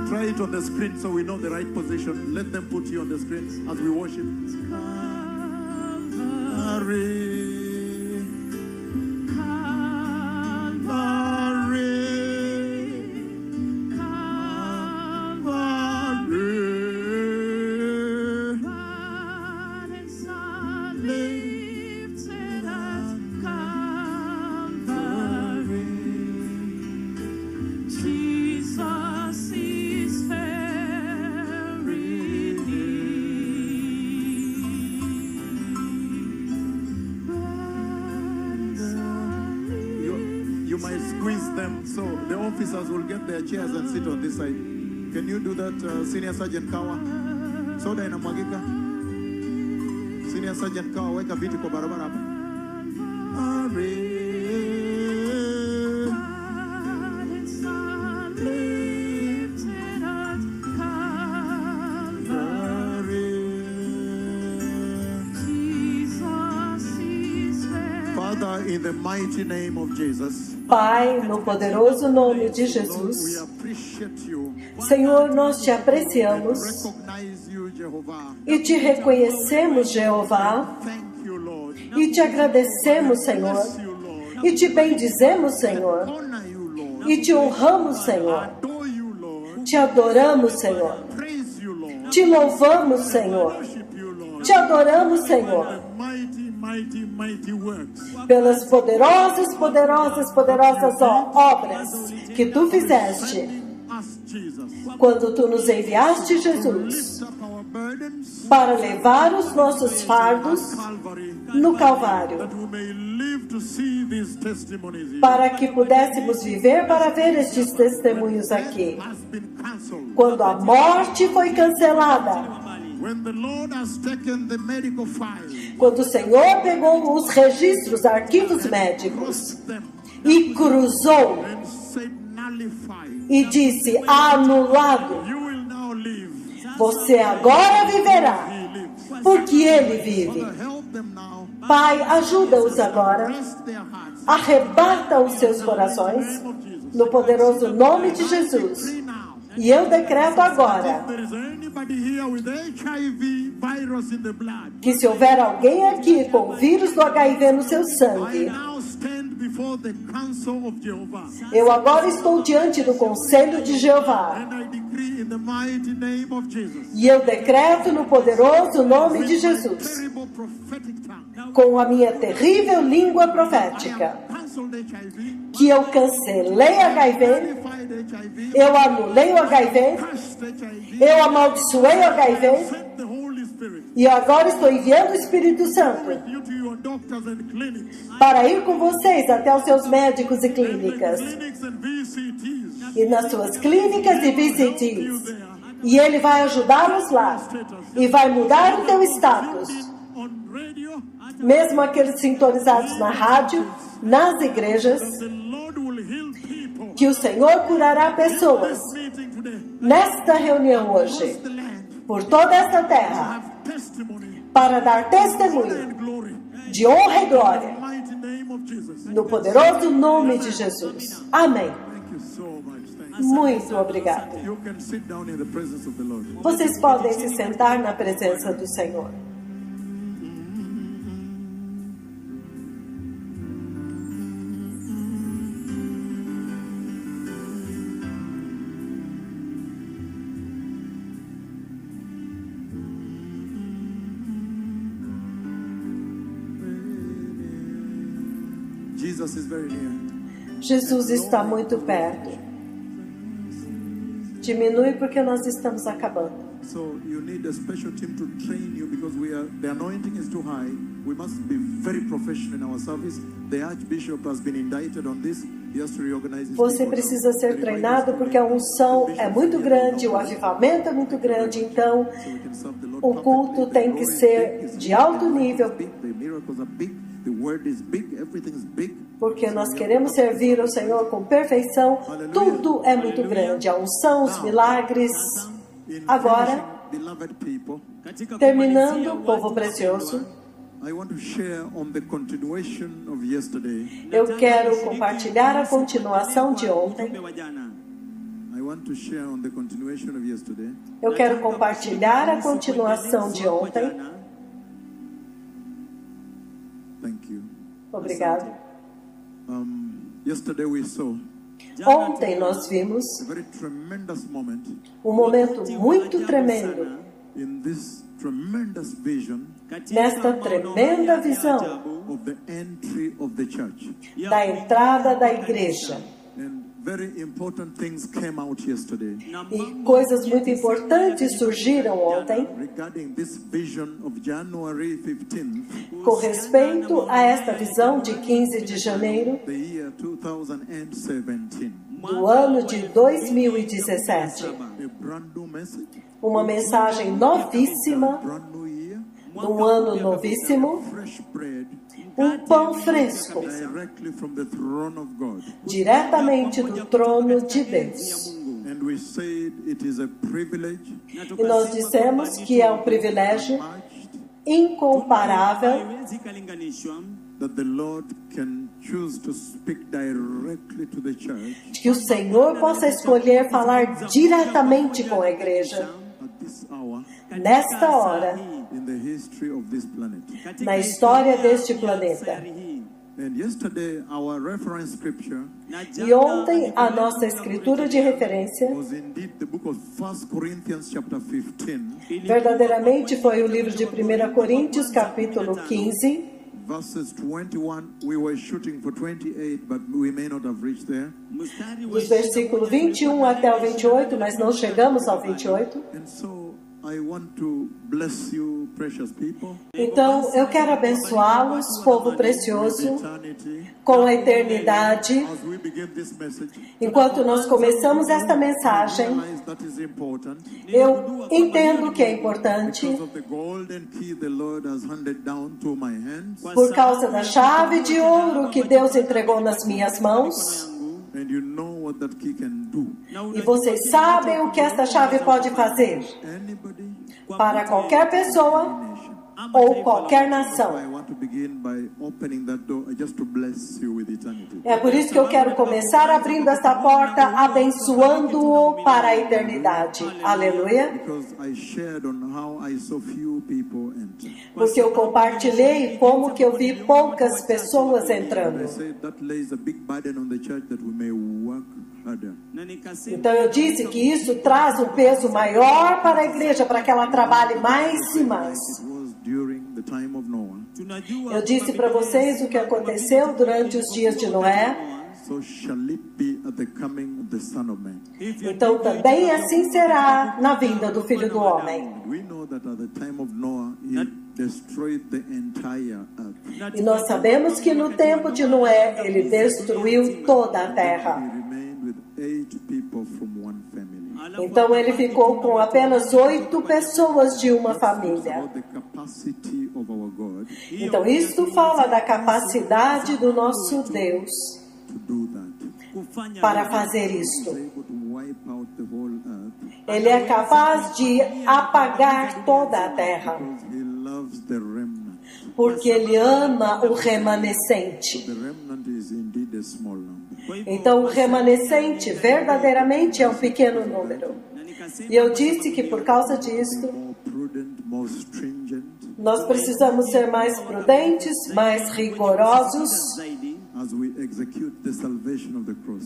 Try it on the screen so we know the right position. Let them put you on the screen as we worship. So the officers will get their chairs and sit on this side. Can you do that, Senior Sergeant Kawa? Soda inamwagika. Senior Sergeant Kawa, weka viti kwa barabara hapa. Father, in the mighty name of Jesus. Pai, no poderoso nome de Jesus, Senhor, nós te apreciamos e te reconhecemos, Jeová, e te agradecemos, Senhor, e te bendizemos, Senhor, e te honramos, Senhor, te adoramos, Senhor, te louvamos, Senhor, te adoramos, Senhor, pelas poderosas obras que tu fizeste quando tu nos enviaste, Jesus, para levar os nossos fardos no Calvário, para que pudéssemos viver para ver estes testemunhos aqui. Quando a morte foi cancelada, quando o Senhor pegou os registros, arquivos médicos e cruzou e disse, anulado, você agora viverá, porque Ele vive. Pai, ajuda-os agora, arrebata os seus corações, no poderoso nome de Jesus. E eu decreto agora que se houver alguém aqui com o vírus do HIV no seu sangue, eu agora estou diante do Conselho de Jeová. E eu decreto no poderoso nome de Jesus, com a minha terrível língua profética, que eu cancelei HIV, eu anulei o HIV, eu amaldiçoei o HIV, e agora estou enviando o Espírito Santo para ir com vocês até os seus médicos e clínicas, e nas suas clínicas e VCTs, e Ele vai ajudá-los lá, e vai mudar o teu status, mesmo aqueles sintonizados na rádio, nas igrejas, que o Senhor curará pessoas nesta reunião hoje, por toda esta terra, para dar testemunho de honra e glória, no poderoso nome de Jesus. Amém. Muito obrigado. Vocês podem se sentar na presença do Senhor. Jesus está muito perto. Diminui porque nós estamos acabando. So you need a special team to train you because the anointing is too high. We must be very professional in our service. The Archbishop has been indicted on this. He has to reorganize. Você precisa ser treinado porque a unção é muito grande, o avivamento é muito grande, então o culto tem que ser de alto nível. Porque nós queremos servir ao Senhor com perfeição. Tudo é muito grande, a unção, os milagres. Agora, terminando, povo precioso, eu quero compartilhar a continuação de ontem. want to share on the continuation of yesterday. Eu quero compartilhar a continuação de ontem. Thank you. Obrigado. Yesterday we saw Ontem nós vimos a very tremendous moment momento muito tremendo in this tremendous vision nesta tremenda visão of the entry of the church. da entrada da igreja. And very important things came out yesterday E coisas muito importantes surgiram ontem regarding this vision of January 15th, com respeito a esta visão de 15 de janeiro the year 2017. do ano de 2017. A brand new message, Uma mensagem novíssima, brand new year, num ano novíssimo, fresh bread pão fresco, directly from the throne of God. diretamente do trono de Deus. And we said it is a privilege, E nós dissemos que é um privilégio incomparável that the Lord can choose to speak directly to the church que o Senhor possa escolher falar diretamente com a igreja at this hour nesta hora, in the history of this planet. na história deste planeta. And yesterday our reference scripture E ontem a nossa escritura de referência was indeed the book of 1 Corinthians chapter 15, verdadeiramente foi o livro de 1 Coríntios, capítulo 15, verses 21. We were shooting for 28, but we may not have reached there. dos versículos 21 até o 28, mas não chegamos ao 28. And so I want to bless you, precious people, Então, eu quero abençoá-los, povo precioso, eternity. com a eternidade. As we begin this message, Enquanto nós começamos esta mensagem, realize that is important eu entendo que é importante, because of the golden key the Lord has handed down to my hands. por causa da chave de ouro que Deus entregou nas minhas mãos. And you know what that key can do. E vocês sabem o que esta chave pode fazer Anybody, para qualquer pessoa ou qualquer nação. I want to begin by opening that door just to bless you with eternity. É por isso que eu quero começar abrindo esta porta, abençoando-o para a eternidade. Aleluia. Because I shared on how I saw few people enter. Porque eu compartilhei como que eu vi poucas pessoas entrando. I said that lays a big burden on the church that we may work harder. Então eu disse que isso traz um peso maior para a igreja, para que ela trabalhe mais e mais. It was during the time of Noah. Eu disse para vocês o que aconteceu durante os dias de Noé. So shall it be at the coming of the Son of Man. Então também assim será na vinda do Filho do Homem. We know that at the time of Noah, he destroyed the entire earth. E nós sabemos que no tempo de Noé ele destruiu toda a He terra. remained with 8 people from one family. Então ele ficou com apenas 8 pessoas de uma família. About the capacity of our God Então isto fala da capacidade do nosso Deus to do that. para fazer isto. He's able to wipe out the whole earth Ele é capaz de apagar toda a terra, because he loves the remnant. porque ele ama o remanescente. The remnant is indeed a small number. Então, o remanescente verdadeiramente é um pequeno número. E eu disse que por causa disto, More prudent, more stringent, nós precisamos ser mais prudentes, mais rigorosos, as we execute the salvation of the cross.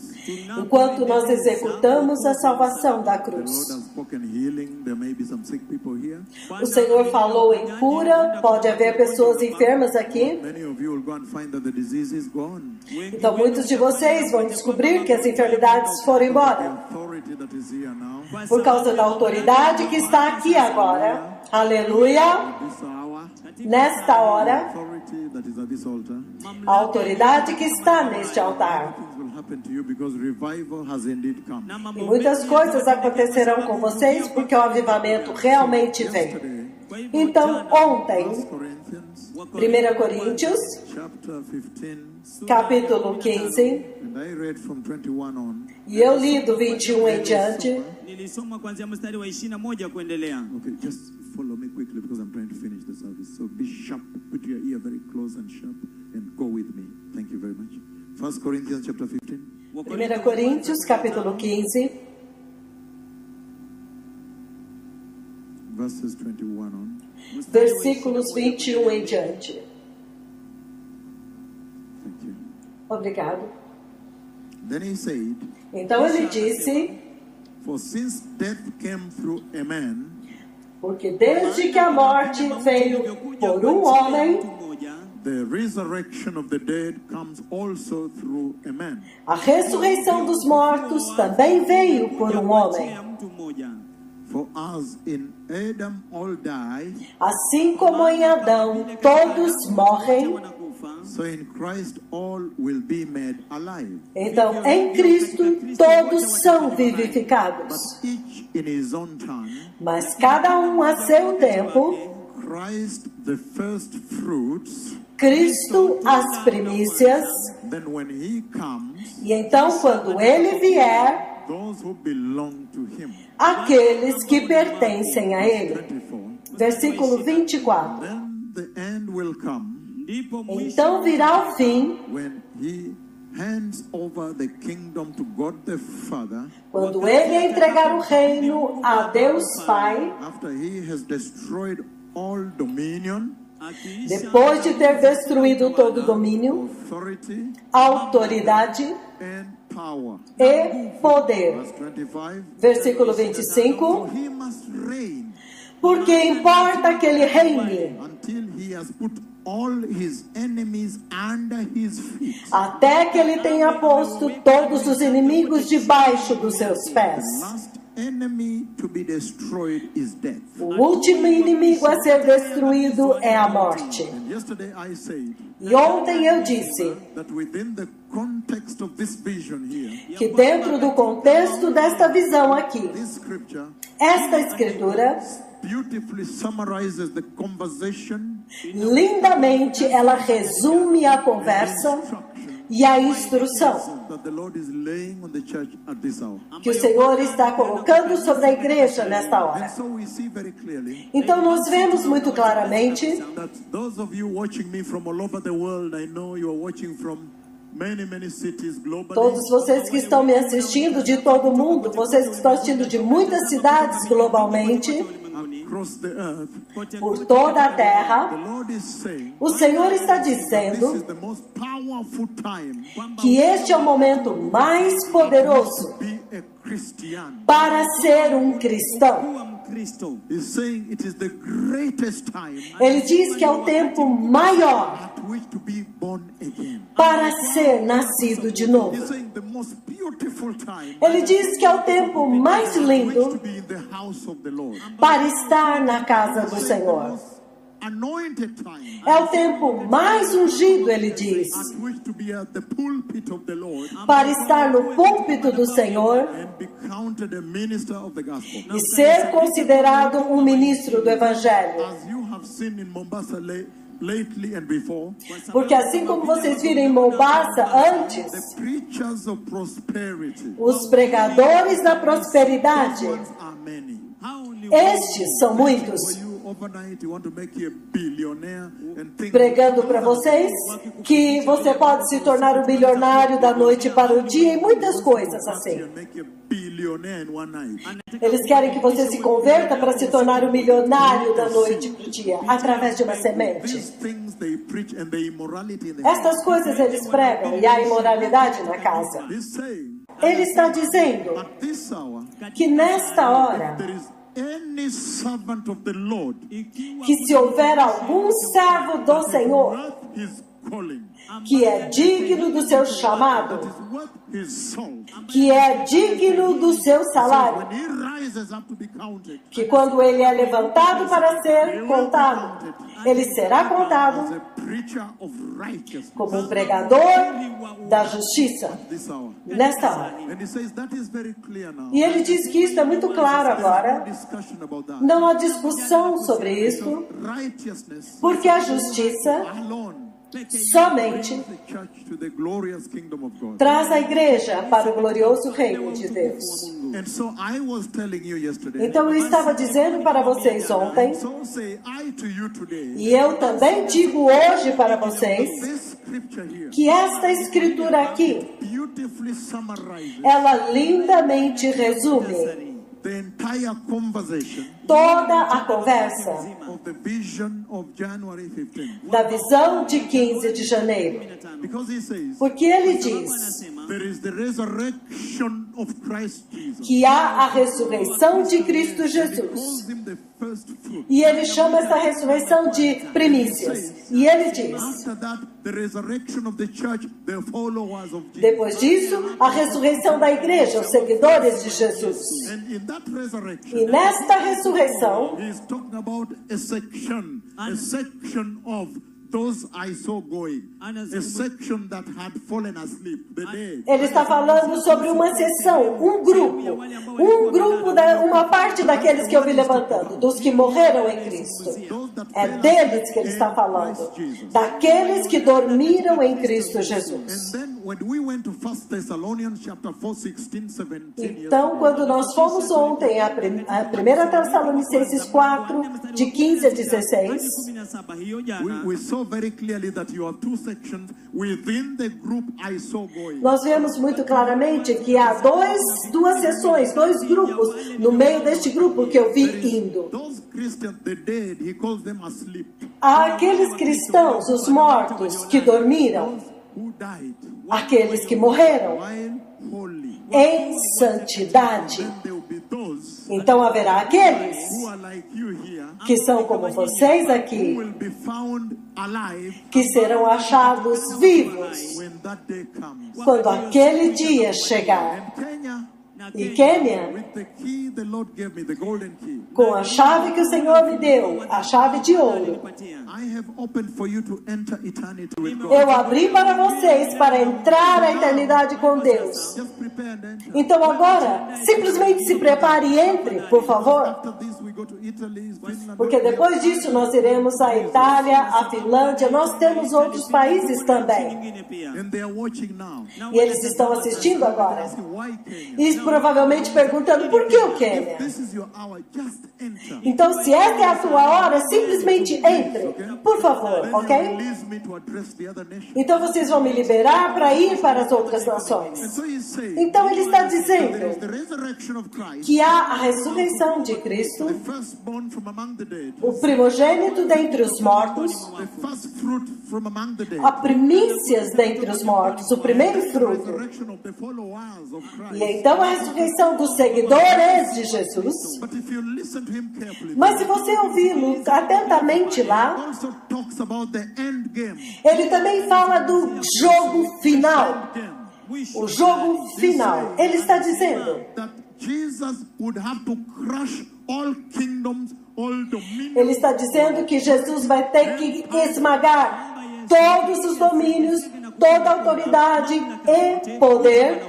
enquanto nós executamos a salvação da The Lord cruz. has spoken healing. There may be some sick people here. O Senhor falou em cura, pode haver pessoas enfermas aqui. Many of you will go and find that the disease is gone. Então, muitos de vocês vão descobrir que as enfermidades foram The embora. authority that is here now, Por causa da autoridade que está aqui agora. Aleluia! this hour, Nesta hora, authority that is at this altar, a autoridade que está neste altar. things will happen to you because revival has indeed come. E muitas coisas acontecerão com vocês porque o avivamento realmente vem. Então, ontem, 1 Corinthians 1 Coríntios, chapter 15, capítulo 15, and I read from 21 on. e eu li do 21 em diante. Nilisoma kuanzia mstari wa 21 kuendelea. Okay, just follow me quickly because I'm trying to finish the service. So be sharp, put your ear very close and sharp, and go with me. Thank you very much. 1 Corinthians chapter 15. 1 Coríntios, capítulo 15, verses 21 on. versículos 21 em diante. Thank you. Obrigado. Then he said, Então ele disse, for since death came through a man, porque desde que a morte veio por um homem, the resurrection of the dead comes also through a man. a ressurreição dos mortos também veio por um homem. For as in Adam all die, Assim como em Adão todos morrem, so in Christ all will be made alive. então em Cristo todos são vivificados. But each in his own time, Mas cada um a seu tempo, Christ the first fruits, Cristo as primícias, then when he comes, e então quando ele vier, those who belong to him. aqueles que pertencem a ele. 24. Versículo 24. Then the end will come Então virá o fim, when he hands over the kingdom to God the Father, quando ele entregar o reino a Deus Pai, after he has destroyed all dominion, depois de ter destruído todo domínio, authority, autoridade and power. e poder. Verse 25. Versículo So 25. he must reign Porque importa que ele reine, until he has put all his enemies under his feet. até que ele tenha posto todos os inimigos debaixo dos seus pés. The last enemy to be destroyed is death. O último inimigo a ser destruído é a morte. And yesterday I said E ontem eu disse that within the context of this vision here, que dentro do contexto desta visão aqui, this scripture esta escritura, beautifully summarizes the conversation lindamente, ela resume a conversa e a instrução that the Lord is laying on the church at this hour. que o Senhor está colocando sobre a igreja nesta And hora. so we see very clearly Então nós vemos muito claramente that those of you watching me from all over the world, I know you are watching from many cities globally. todos vocês que estão me assistindo de todo o mundo, vocês que estão assistindo de muitas cidades globalmente, Across the earth, por toda a the terra, Lord is saying o Senhor está this is dizendo the most powerful time que este é o momento mais poderoso to be a Christian. para ser um cristão. He's saying it is the greatest time Ele diz que é o tempo maior at which to be born again. para ser nascido de novo. He's saying the most beautiful time Ele diz que é o tempo mais at which to lindo be in the house of the Lord. para estar na casa do Senhor. Anointed time É o tempo mais ungido, ele diz, at which to be at the pulpit of the Lord para estar no púlpito do Senhor and be counted a minister of the gospel. e ser considerado um ministro do Evangelho. As you have seen in Mombasa lately and before, Porque assim como vocês viram em Mombasa antes, the preachers of prosperity, os pregadores da prosperidade, ones are many. estes são muitos, For you overnight, you want to make you a billionaire and think pregando para vocês que você pode se tornar um bilionário da noite para o dia e muitas coisas assim. and make you a billionaire in one night. Eles querem que você se converta para se tornar um milionário da noite para o dia, através de uma semente. These things they preach and the immorality in the Estas coisas eles pregam e há imoralidade na casa. He's saying Ele está dizendo at this hour que nesta hora, there is any servant of the Lord que se houver algum servo do Senhor worth his calling, que é digno do seu chamado, is worth his salt, que é digno do seu salário, when he rises up to be counted que quando ele é levantado para ser contado, ele será contado as a preacher of righteousness como um pregador da justiça this hour. nesta hora. And he says that is very clear now. E ele diz que isso é muito claro There is no agora. discussion about that. Não há discussão sobre isso, Righteousness porque a justiça alone somente brings the church to the glorious kingdom of God. traz a igreja para o glorioso reino de Deus. And so I was telling you yesterday, Então eu estava dizendo para vocês ontem, so say I to you today, e eu também digo hoje para vocês, this scripture here que esta escritura aqui, beautifully summarizes ela lindamente resume the entire conversation toda a conversa of the vision of January 15. da visão de 15 de janeiro. Because he says, Porque ele diz there is the resurrection of Christ Jesus. que há a ressurreição de Cristo He Jesus. calls him the first fruit. E ele chama essa ressurreição de primícias. E ele diz, After that, the resurrection of the church, the followers of Jesus. depois disso, a ressurreição da igreja, os seguidores de Jesus. And in that resurrection, E nesta ressurreição, he is talking about a section of those I saw going, a section that had fallen asleep, the dead. ele está falando sobre uma seção, um grupo, uma parte daqueles que eu vi levantando, dos que morreram em Cristo. É deles que ele está falando, daqueles que dormiram em Cristo Jesus. And then when we went to 1 Thessalonians chapter 4, 16, 17, Então, quando nós fomos ontem a 1 Tessalonicenses 4, de 15 a 16, we saw very clearly that you have two sections within the group I saw going. nós vemos muito claramente que há duas seções, dois grupos no meio deste grupo que eu vi indo. Those Christians, the dead, he calls them asleep. Há aqueles cristãos, os mortos, que dormiram, Who died aqueles que morreram while holy. em santidade. Then there will be those Então haverá aqueles who are like you here, que são como vocês who aqui, will be found alive que serão achados vivos when that day comes. quando aquele dia chegar. And Kenya, E Quênia, with the key the Lord gave me, the golden key, com a chave que o Senhor me deu, a chave de ouro, I have opened for you to enter eternity with God. eu abri para vocês para entrar na eternidade com Deus. Just prepare and enter. Então agora, simplesmente se prepare e entre, por favor. After this, we go to Italy, Finland. Porque depois disso nós iremos à Itália, à Finlândia, nós temos outros países também. And they are watching now. E eles estão assistindo agora. Asking, why Kenya? E provavelmente perguntando por que o Quênia? This is your hour. Just enter. Então, se esta é a tua hora, simplesmente entre, por favor, Then ok? you release me to address the other nations. Então vocês vão me liberar para ir para as outras And nações. so he's saying, Então ele está there is dizendo the resurrection of Christ, que há a ressurreição de Cristo, the firstborn from among the dead, o primogênito dentre os mortos, the first fruit from among the dead, a primícias dentre os mortos, o primeiro the fruto. resurrection of the followers of E Christ. então a ressurreição dos seguidores de Jesus. But if you listen to him carefully, Mas se você ouvi-lo atentamente lá, also talks about the end game. ele também fala do jogo final. O jogo final. Ele está dizendo That Jesus would have to crush all kingdoms, all dominions. Ele está dizendo que Jesus vai ter que esmagar todos os domínios, toda a autoridade e poder,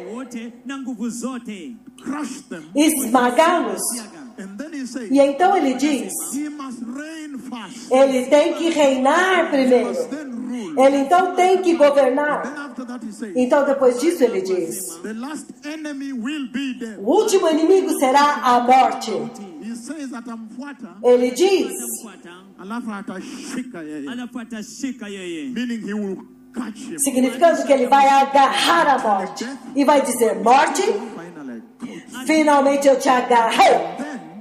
Crush them. esmagá-los. And then he says, E então ele diz, he must reign first, ele tem que reinar primeiro. then rule. Ele então tem que Then governar. after that he says, Então depois disso ele diz, the last enemy will be death. o último inimigo será a morte. He says that I'm water, Ele diz, alafu atashika yeye. alafu atashika yeye. Meaning he will catch him. significando que ele vai agarrar a morte. E vai dizer, morte, Finally, coach. finalmente eu te agarrei.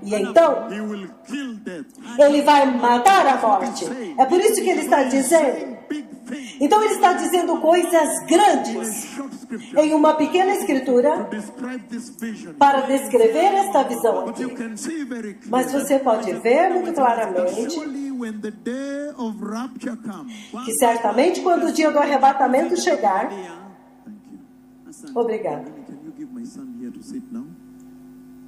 E então, He will kill death. ele vai matar a morte. É por isso que ele está dizendo. Big thing. Então ele está dizendo coisas grandes Short scripture em uma pequena escritura to describe this vision. para descrever esta visão But you aqui. can see very Mas clearly você pode ver muito that claramente surely when the day of rapture comes. que certamente quando o dia do arrebatamento chegar, Thank you. obrigado. Can you give my son here to sit now?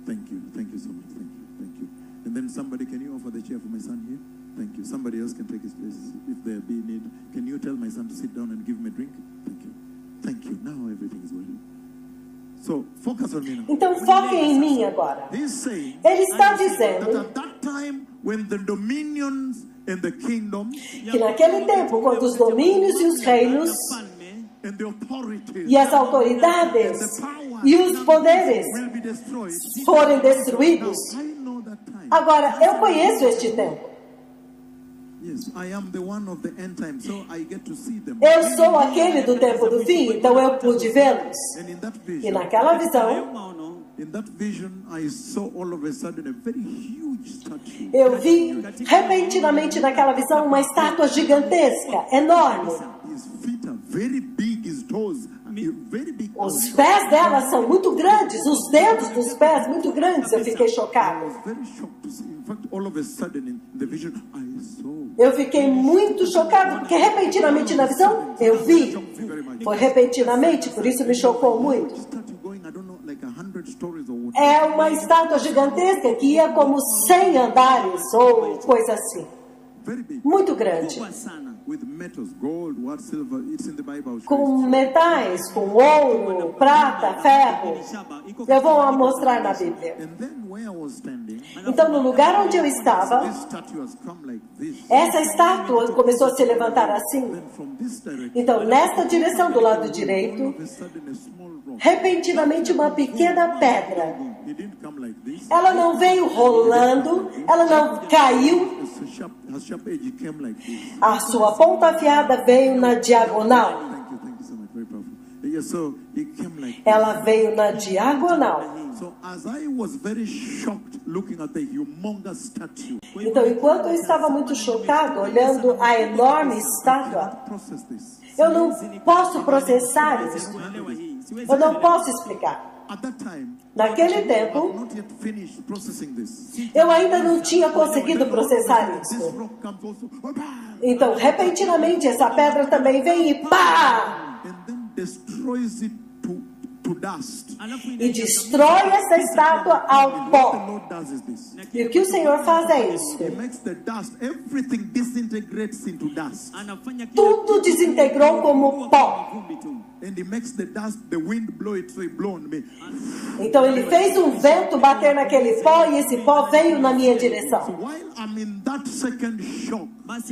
Thank you. Thank you so much. Thank you. Thank you. And then somebody, can you offer the chair for my son here? Thank you. Somebody else can take his place if there be need. Can you tell my son to sit down and give him a drink? Thank you. Thank you. Now everything is well. So focus on me now. Então foquem em mim agora. He's saying Ele está that dizendo at that time when the dominions and the kingdoms que naquele tempo, quando os domínios e os reinos and the authorities e as autoridades e os poderes will be destroyed. forem destruídos. I know that time. Agora, eu conheço este tempo. Yes, I am the one of the end time, so I get to see them. Eu sou aquele do tempo do fim, então eu pude vê-los. And in that E vision, naquela visão, In that vision, I saw all of a sudden a very huge statue. Eu vi repentinamente naquela visão uma estátua gigantesca, enorme. His feet are very big, his toes are very big. Os pés dela são muito grandes, os dedos dos pés muito grandes. Eu fiquei I chocado. was very shocked to see. In fact, all of a sudden in the vision, I saw. Eu fiquei muito chocado, porque repentinamente na visão eu vi. Foi repentinamente, por isso me chocou muito. Statue going, I don't know, like 100 stories or what. É uma estátua gigantesca que ia como 100 andares ou coisa assim. Very big. Muito grande. Kubwa sana. With metals, gold, what, silver. It's in the Bible. I'll show Com you. metais, com ouro, prata, ferro. Eu vou mostrar na Bíblia. And then where I was standing, Então, no lugar onde eu estava, this statue has come like this. essa estátua começou a se levantar assim. Then from this direction, Então, nesta direção do lado all direito, of a sudden a small rock. repentinamente uma pequena pedra. He didn't come like this. Ela não veio rolando, ela não caiu, Her sharp edge came like this. a sua ponta afiada veio na diagonal. Thank you so much. Very powerful. Yeah, so it came like this. Ela veio na diagonal. So as I was very shocked looking at the humongous statue, Então, enquanto eu estava muito chocado olhando a enorme estátua, process this. eu não posso processar isso. Eu não posso explicar. At that time, Naquele I've tempo, not yet finished processing this. eu ainda não tinha conseguido processar This isso. rock comes also, oh, Então, repentinamente, essa pedra também vem e pá! and then destroys it to dust. E destrói essa estátua ao What the pó. Lord does is this. E o que o Senhor faz é isso. He makes the dust, everything disintegrates into dust. Tudo desintegrou como pó. And he makes the dust, the wind blow it, so it blow on me. Então ele fez um vento bater naquele pó e esse pó veio na minha So direção. while I'm in that second shock,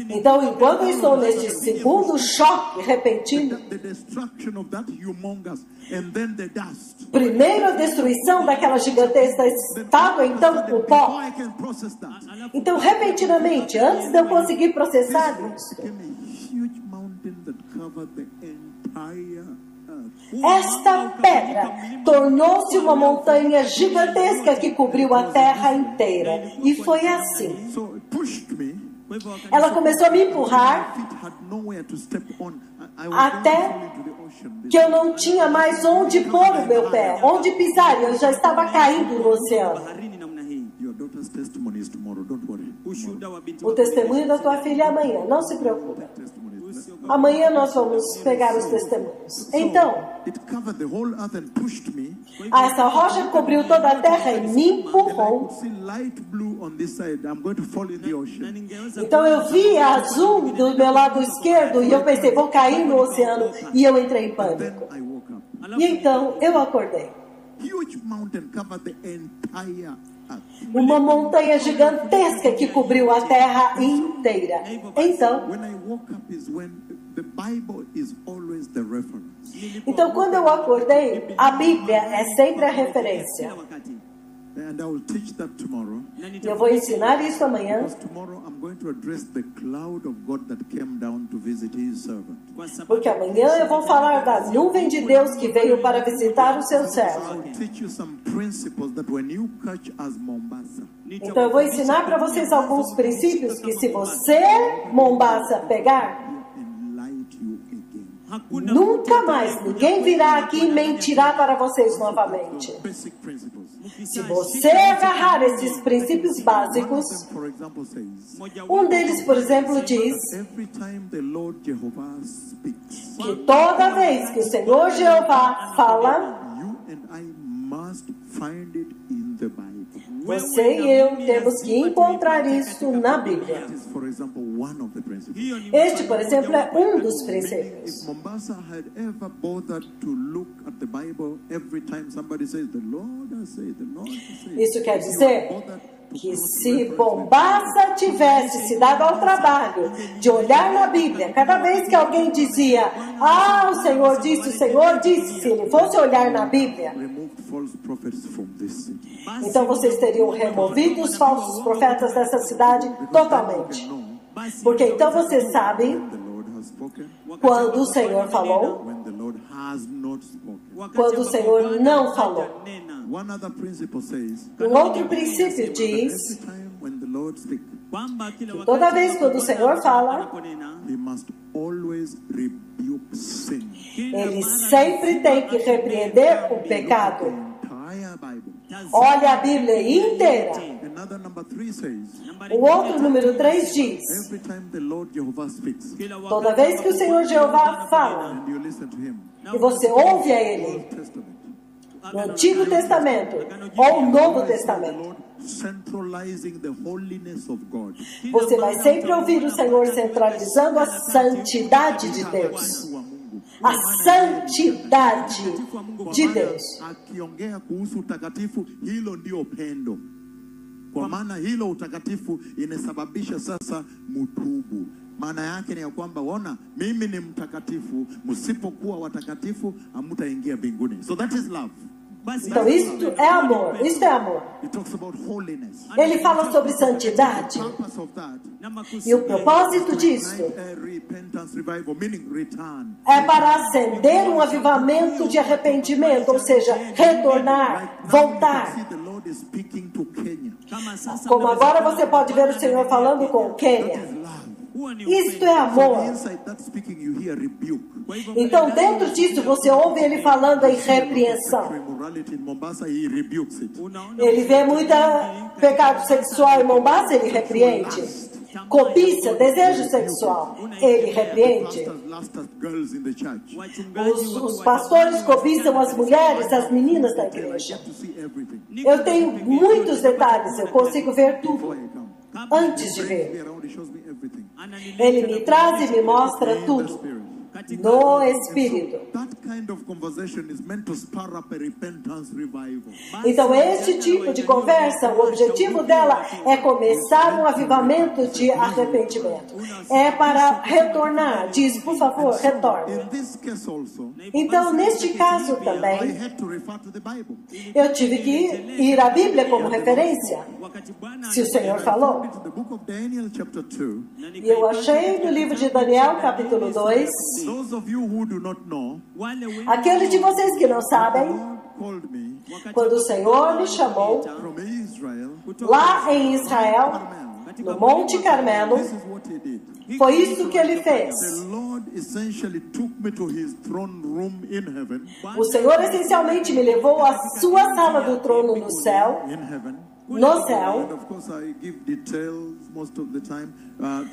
Então, enquanto eu estou neste segundo choque repentino, the destruction of that humongous, and then the dust. primeiro a destruição daquela gigantesca estátua, então o Before pó. I can process that, Então, repentinamente, antes de eu conseguir processar isso, became a huge mountain that covered the entire earth. esta pedra tornou-se uma montanha gigantesca que cobriu a terra inteira. E foi assim. So it pushed me. Ela começou a me empurrar Feet had nowhere to step on. I was Até going to fall into the ocean. que eu não tinha mais onde pôr o meu pé, onde pisar. Eu já estava caindo no oceano. Baharini namna hii. Your daughter's testimony is tomorrow. Don't worry. Ushuhuda wa binti O testemunho da tua filha é amanhã. Não se preocupe. Testimony is Amanhã nós vamos pegar os testemunhos. Então, it covered the whole earth and pushed me. essa rocha cobriu toda a terra e me And I empurrou. could see light blue on this side. I'm going to fall in the na ocean. ningeweza Então eu vi azul do meu lado esquerdo e eu pensei, vou cair no oceano. E eu entrei em Then pânico. I woke up. E então eu acordei. Huge mountain covered the entire earth. Uma montanha gigantesca que cobriu a terra inteira. Então, When I woke up is when the Bible is always the reference. então quando eu acordei, a Bíblia é sempre a referência. kila wakati. And I will teach that tomorrow. Na E eu vou ensinar isso amanhã, Because tomorrow I'm going to address the cloud of God that came down to visit his servant. kwa sababu porque amanhã eu vou falar da nuvem de Deus que veio para visitar o seu servo. I'll teach you some principles that when you catch as Mombasa, Então eu vou ensinar para vocês alguns princípios que se você, Mombasa, pegar, and lie to you again. hakuna nunca mais ninguém virá aqui e mentirá para vocês novamente. Basic principles. Se você agarrar esses princípios básicos, For example, says um deles, por exemplo, diz every time the Lord Jehovah speaks, que toda vez que o Senhor Jeová fala, you and I must find it in the Bible. você e eu temos que encontrar isso na Bíblia. That is, for example, one of the principles. hiyo ni Este, por exemplo, é um dos If princípios. Mombasa had ever bothered to look at the Bible every time somebody says, the Lord has said, the Lord has said. Isso quer If you dizer had bothered to que cross se reference Mombasa tivesse se dado ao trabalho de olhar na Bíblia, cada vez que alguém dizia, o Senhor disse, se ele fosse olhar na Bíblia, removed false prophets from this city. então vocês teriam removido os falsos profetas dessa cidade totalmente. Porque então você sabe When the Lord has spoken, quando o Senhor falou, when the Lord has not spoken. quando o Senhor não falou. One other principle says, Um outro princípio diz every time when the Lord speaks, kwamba kila wakati toda vez quando o Senhor fala, anaponena, He must always rebuke sin. Ele sempre tem que repreender o pecado. Entire Bible. Olha a Bíblia inteira. Another number 3 says, O outro número 3 diz: every time the Lord Jehovah speaks toda vez que o Senhor Jeová fala and you listen to Him, e você ouve a Ele, Old Testament, no Antigo Testamento ou no Novo the Testamento, Lord centralizing the holiness of God. você vai sempre ouvir o Senhor centralizando a santidade de Deus. A santidade de Deus. Akiongea kuhusu utakatifu, hilo ndio pendo. Kwa maana hilo utakatifu inasababisha sasa mutubu. Maana yake ni ya kwamba ona, mimi ni mtakatifu, msipokuwa watakatifu hamtaingia mbinguni. So that is love. Então isto é amor, isto é amor. It talks about holiness. Ele fala sobre santidade. The purpose of that E o propósito disso a repentance revival, meaning return. é para acender um avivamento de arrependimento, ou seja, retornar, See, voltar. the Lord is speaking to Kenya. Como agora você pode ver o Senhor falando com o Quênia. That is love. Isto é amor. Inside that speaking you hear rebuke. Então, dentro disso, você ouve ele falando em repreensão. Immorality in Mombasa, he rebukes it. Ele vê muita pecado sexual em Mombasa, ele repreende. Cobiça, desejo sexual, ele repreende. Last girls in the church. Os pastores cobiçam as mulheres, as meninas da igreja. To see everything. Eu tenho muitos detalhes, eu consigo ver tudo Before I come. antes de Me ver. around, he shows me everything. Ele me traz e me mostra In the tudo spirit. no Espírito. That kind of conversation is meant to spur up a repentance revival. Então, este tipo de conversa, o objetivo dela é começar um avivamento de arrependimento. É para retornar. Diz, por favor, retorne. In this case also, Então, neste caso I também, had to refer to the Bible. eu tive que ir à Bíblia como referência. Se o Senhor falou. To the book of Daniel chapter 2. E eu achei no livro de Daniel, capítulo 2, Those of you who do not know, aqueles de vocês que não sabem, God called me quando o Senhor me chamou from Israel. lá em Israel, no Monte Carmelo, This is what he did. foi isso que ele fez. The Lord essentially took me to his throne room in heaven. O Senhor essencialmente me levou à sua sala do trono no céu, In heaven. no céu. And of course I give details most of the time.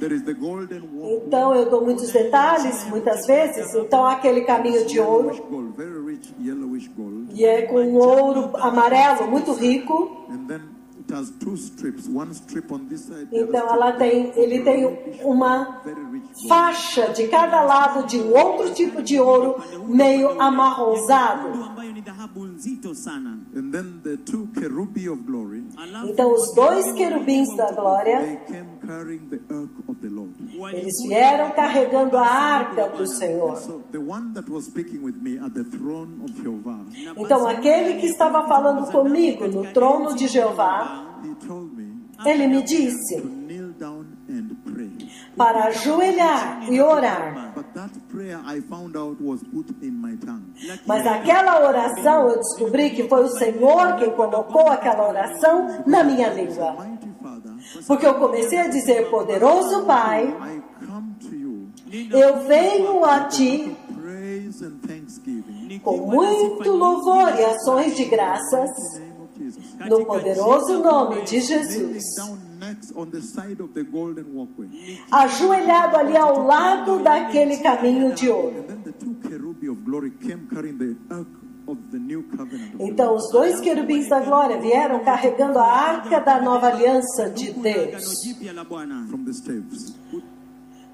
There is the golden walkway. Então eu dou muitos detalhes, muitas vezes. Então aquele caminho de ouro, Yellowish gold, very rich yellowish gold. e é com um ouro amarelo muito rico. And then it has two strips, one strip on this side. the Então other ele tem uma very rich gold. faixa de cada lado de um outro tipo de ouro meio amarronzado. ambayo ni dhahabu nzito sana. And then the two kerubi of glory, Então os dois querubins da glória, they came carrying the ark of the Lord. eles vieram carregando a arca do Senhor. So the one that was speaking with me at the throne of Jehovah, Então aquele que estava falando comigo no trono de Jeová, he told me ele me disse to kneel down and pray. para ajoelhar e orar. But that prayer I found out was put in my tongue. Mas aquela oração eu descobri que foi o Senhor quem colocou aquela oração na minha língua. Mighty Father, Porque eu comecei a dizer, poderoso Pai, I come to you eu venho a Ti with praise and thanksgiving com muito louvor e ações de graças, in the name of Jesus. no poderoso nome de Kneeling Jesus. down next on the side of the golden walkway. Ajoelhado ali ao lado daquele caminho de ouro. And then the two kerubi of glory came carrying the ark of the new covenant. Of Então os dois querubins da glória vieram carregando a arca da nova aliança de Deus, Agano jipya la Bwana. from the staves.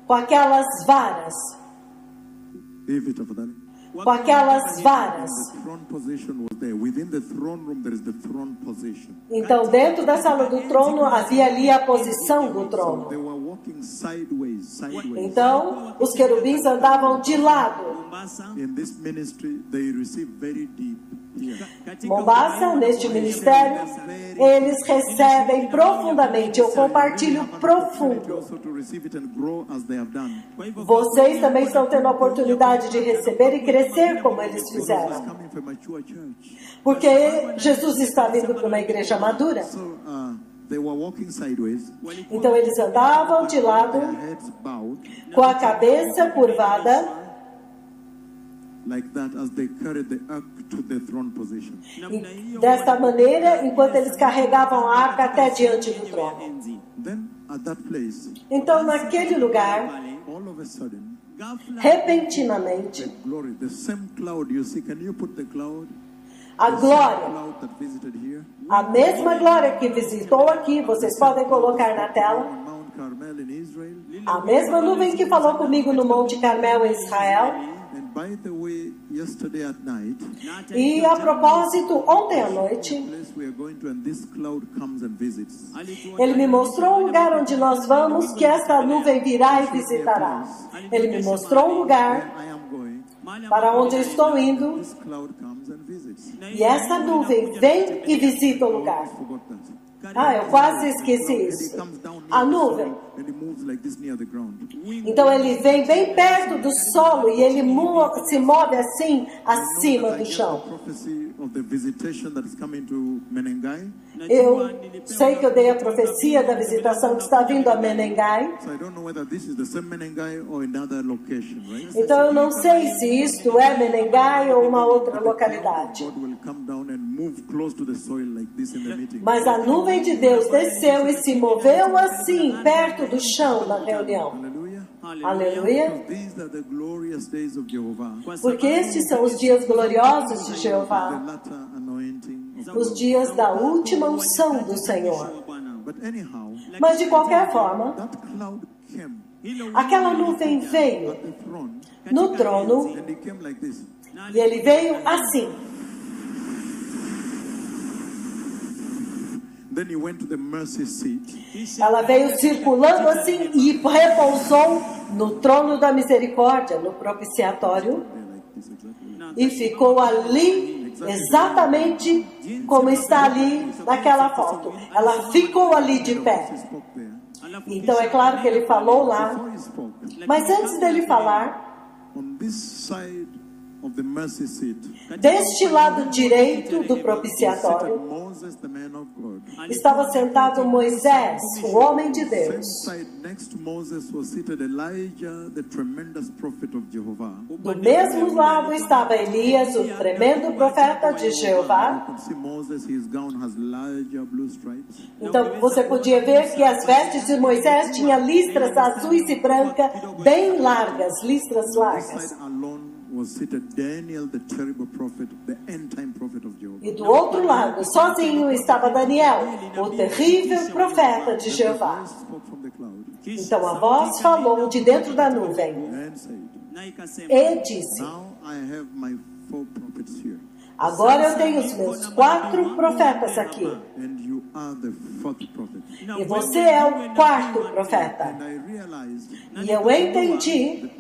com aquelas varas, Leave it over there. com aquelas varas. The throne position was there. Within the throne room, there is the throne position. Então dentro da sala do trono havia ali a posição do trono. They were walking sideways. Então os querubins andavam de lado. Mombasa, In this ministry, they receive very deep Mombasa, neste ministério, eles recebem profundamente. Eu compartilho profundo. Vocês também estão tendo a oportunidade de receber e crescer como eles fizeram. Porque Jesus está vindo para uma igreja madura. Então eles andavam de lado, com a cabeça curvada, e desta maneira, enquanto eles carregavam a arca até diante do trono. Então, naquele lugar, repentinamente, a glória, a mesma glória que visitou aqui, vocês podem colocar na tela, a mesma nuvem que falou comigo no Monte Carmel em Israel. E a propósito, ontem à noite, ele me mostrou um lugar onde nós vamos, que esta nuvem virá e visitará. Ele me mostrou um lugar para onde eu estou indo, e essa nuvem vem e visita o lugar. Eu quase esqueci isso. A nuvem. Então ele vem bem perto do solo e ele se move assim acima do chão. Eu sei que eu dei a profecia da visitação que está vindo a Menengai. Então eu não sei se isto é Menengai ou uma outra localidade. Mas a nuvem de Deus desceu e se moveu assim, perto do chão na reunião. Aleluia. Porque estes são os dias gloriosos de Jeová. Os dias da última unção do Senhor. Mas de qualquer forma, aquela nuvem veio no trono e ele veio assim. Ela veio circulando assim e repousou no trono da misericórdia, no propiciatório, e ficou ali exatamente como está ali naquela foto. Ela ficou ali de pé. Então é claro que ele falou lá, mas antes dele falar, deste lado direito do propiciatório estava sentado Moisés, o homem de Deus. Do mesmo lado estava Elias, o tremendo profeta de Jeová. Então você podia ver que as vestes de Moisés tinham listras azuis e brancas, bem largas, listras largas. E do outro lado, sozinho, estava Daniel, o terrível profeta de Jeová. Então a voz falou de dentro da nuvem e disse: agora eu tenho os meus 4 profetas aqui. E você é o 4º profeta. E eu entendi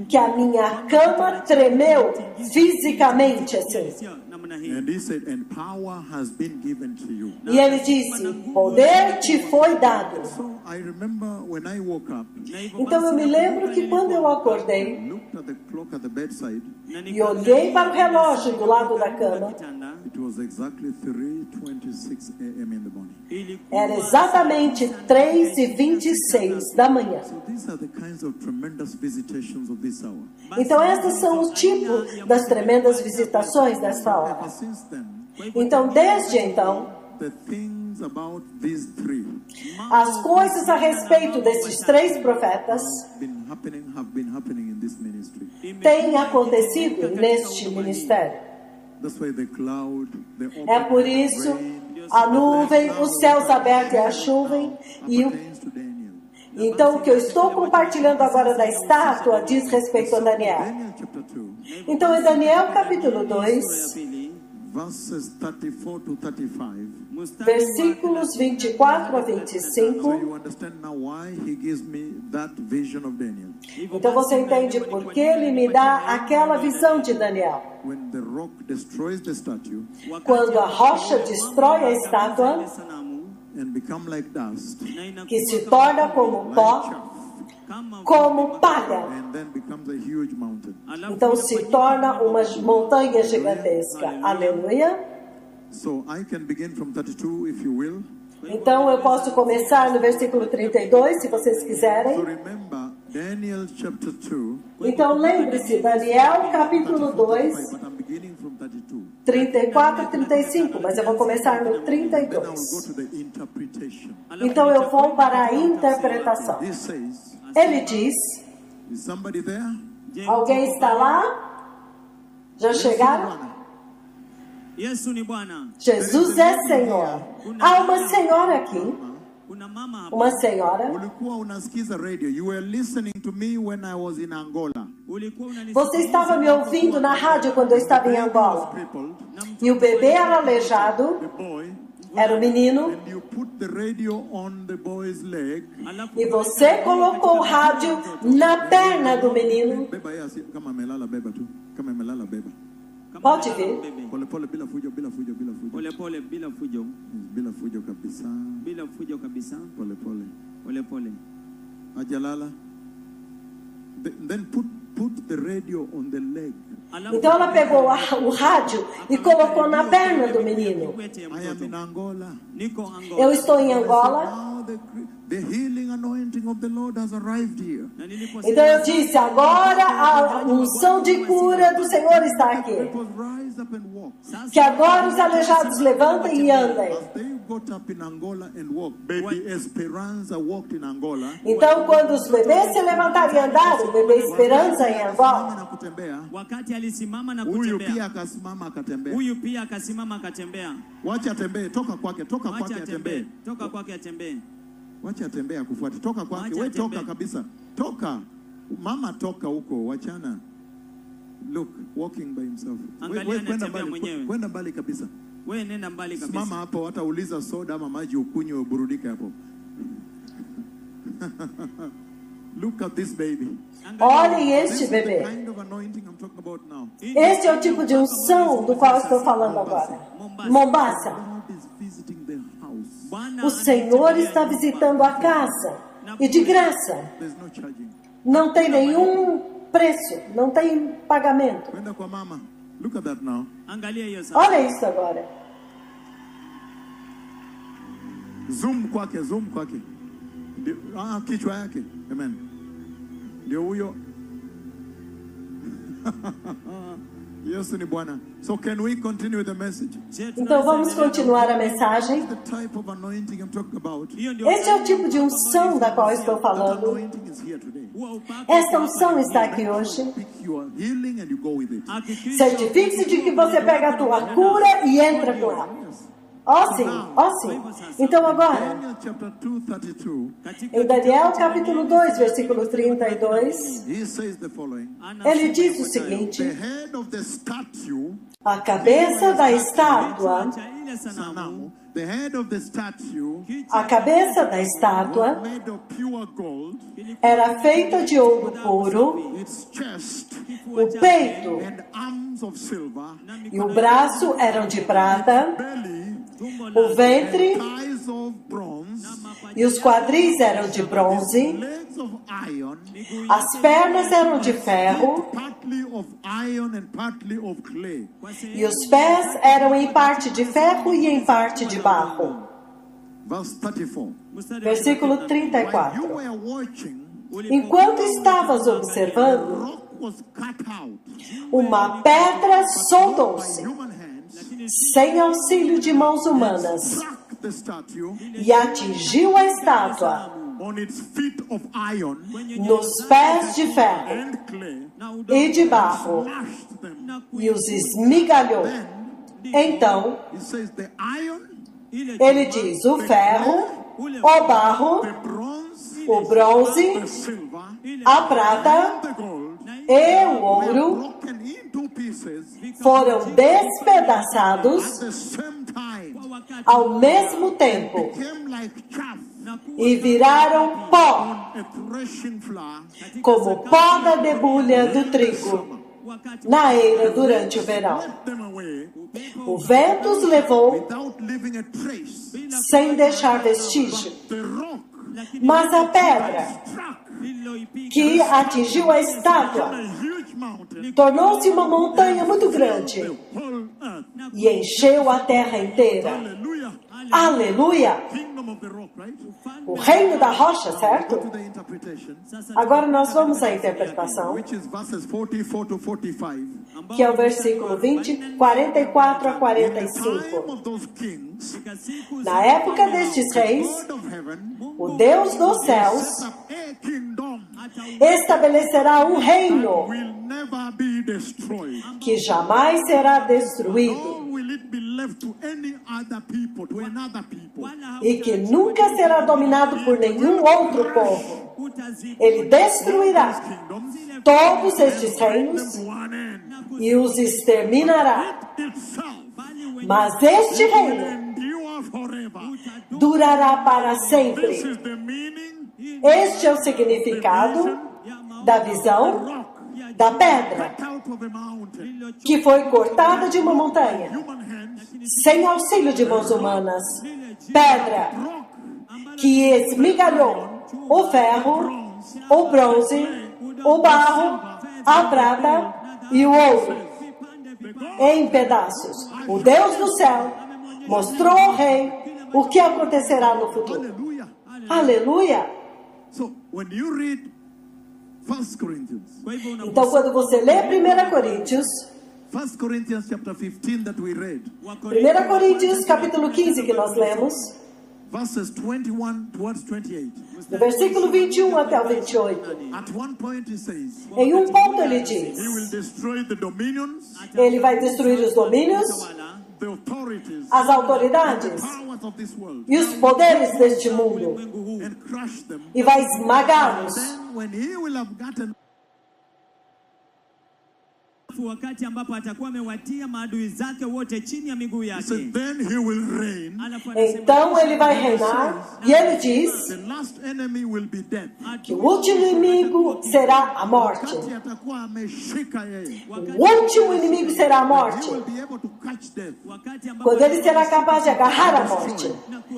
que a minha cama tremeu fisicamente assim. E ele disse: poder te foi dado. Então eu me lembro que quando eu acordei e olhei para o relógio do lado da cama, era exatamente 3h26 da manhã. Então esses são os tipos das tremendas visitações desta hora. Então desde então, as coisas a respeito desses 3 profetas têm acontecido neste ministério. É por isso a nuvem, os céus abertos e a chuva. Então o que eu estou compartilhando agora da estátua diz respeito a Daniel. Então em Daniel capítulo 2, verses 34 to 35. Versículos 24 a So 25. you understand now why he gives me that vision of Daniel. Então você entende por que ele me dá aquela visão de Daniel. When the rock destroys the statue Quando a rocha destrói a estátua, and become like dust, que se torna como pó, como palha. and then becomes a huge mountain. Então se torna uma montanha gigantesca. Aleluia. So I can begin from 32 if you will. Então eu posso começar no versículo 32, se vocês So quiserem. remember, Daniel chapter 2, Então lembre-se, Daniel capítulo 2, but I'm beginning from 32. 34 e 35, mas eu vou começar no Then I will go 32. to the interpretation. Então eu vou para a interpretação. He says, Ele diz, is somebody there? alguém está lá? Já chegaram? Yesu ni Bwana. Jesus é Senhor. Há uma senhora aqui, Kuna mama hapa. uma senhora. Ulikuwa unasikiza radio. You were listening to me when I was in Angola. Ulikuwa unanisikiliza Você estava me ouvindo na rádio quando eu estava em Angola. Crippled, E o bebê era aleijado, the boy, era o menino. and you put the radio on the boy's leg. alafu E você colocou o rádio na perna do menino. Beba yasi, kama melala beba tu. Kama melala beba. kama Pode unataka ver. kubebe. Pole pole bila fujo, bila fujo, bila fujo. Pole pole bila fujo. Bila fujo kabisa. Bila fujo kabisa. Pole pole. Pole pole. Ajalala. Then put the radio on the leg. Alafu Então ela pegou o rádio e colocou na perna do menino. Kiwete ya I am in mtoto. Angola. Niko Angola. Eu estou em Angola. Now the healing anointing of the Lord has arrived here. Na niliposema Então eu disse, agora a unção de cura do Senhor está aqui. People rise up and walk. Que agora os aleijados levantem e andem. As they got up in Angola and walked, baby Esperanza walked in Angola. Então quando os bebês se levantaram e andaram, o bebê Esperança em Angola, Na kutembea. wakati alisimama na Huyu pia kutembea. akasimama akatembea. Huyu pia akasimama akatembea. Wacha atembee, toka kwake Wacha atembee. atembee. Toka kwake atembee. Wacha atembee akufuate. Toka kwake, Wacha wewe toka atembee. kabisa. Toka. Mama toka huko, wachana. Look, walking by himself. Angalia Kwenda anatembea mbali, mwenyewe. kwenda mbali kabisa. Wewe nenda mbali Simama kabisa. hapo, hata uliza soda ama maji ukunywe uburudike hapo. Look at this baby. olhem This este is the bebê. kind of anointing I'm talking about now. Este é o tipo de unção do qual eu estou falando agora. Mombasa. God is visiting the house. Bwana O Senhor anatembea está nyumba. visitando a casa. E de graça. There's no charging. Não tem nenhum preço. Não tem pagamento. Kwenda kwa mama. Look at that now. Angalia hiyo sasa. Olha isso agora. Zoom kwake. Kichwa yake. Amen. Ndio huyo. Yesu ni Bwana. So can we continue with the message? Je, Então vamos tunaweza continuar a mensagem. The type of anointing I'm talking about. Hiyo ndio Este é o tipo de unção da qual eu estou That falando. anointing is here today. huwa upako Esta unção está aqui hoje. Pick your healing and you go with it. Hakikisha Certifique-se de que você pega a tua cura e entra com ela. Ó sim, ó sim. Então agora, Daniel chapter 2, 32. katika em Daniel capítulo 2, versículo 32, He says the following. ele diz o The seguinte: head of the statue, a cabeça da estátua, cha ile sanamu Sanamu, the head of the statue a cabeça da estátua made of pure gold, era feita de ouro puro, its chest o peito and arms of silver, e o braço eram de prata, belly o ventre thighs of bronze, e os quadris eram de bronze, legs of iron, as pernas eram de ferro partly of iron and partly of clay. e os pés eram em parte de ferro e em parte de barro. Verse 34. Versículo While you 34. were watching, Enquanto estavas observando, rock was cut out uma pedra soltou-se, by human hands, sem auxílio de mãos humanas, struck the statue e atingiu a estátua on its feet of iron nos pés de ferro and clay, e de barro, slashed them. e os esmigalhou. Então, It says the iron, ele diz: o ferro, o barro, the bronze, o bronze, the silver, a prata the gold, e o ouro broken into pieces foram despedaçados at the same time, ao mesmo tempo came like chaff e viraram pó, on a threshing floor como pó da debulha do trigo na eira durante o verão. swept them away O vento os levou without leaving a trace. sem deixar vestígio, The rock mas a pedra struck que atingiu a estátua a huge mountain, tornou-se uma montanha muito grande the whole earth. e encheu a terra inteira. Hallelujah. Aleluia! Kingdom of the rock, right? O reino da rocha, certo? To the interpretation, Agora nós vamos à interpretação, which is verses 44 to 45. que é o versículo 20, 44 a Time 45. of those kings, Na época destes reis, God of heaven o Deus dos céus set up a kingdom estabelecerá um reino will never be destroyed. que jamais será destruído Nor will it be left to any other people, to another people. e que nunca será dominado por nenhum outro povo. Ele destruirá Kingdoms, todos estes reinos to one end. e os exterminará. Itself Mas este reino endure forever. durará para This sempre. is the meaning Este é o significado da visão da pedra out of a mountain. que foi cortada de uma montanha, Human hands, sem auxílio de mãos humanas. Pedra que esmigalhou o ferro, o bronze, o barro, a prata e o ouro em pedaços. O Deus do céu mostrou ao rei o que acontecerá no futuro. hallelujah. Aleluia! So when you read 1 Corinthians, Então, quando você lê 1 Coríntios, 1 Corinthians chapter 15 that we read, 1 Coríntios capítulo 15 que nós lemos, verses 21 towards 28. do versículo 21 até o 28, At one point he says, em um ponto ele diz, he will destroy the dominions, ele vai destruir os domínios, the authorities, as autoridades powers of this world, e os poderes deste mundo and crush them. e vai esmagá-los. Then when he will have gotten wakati ambapo atakuwa amewatia maadui zake wote chini ya miguu he yake. said, then he will reign. Alafu anasema, Então ele vai reinar e ele diz The last enemy will be death. que o último inimigo será a morte. Wakati atakuwa ameshika yeye, O último inimigo será a he morte. will be able to catch death. wakati ambapo Quando ele será capaz de agarrar a morte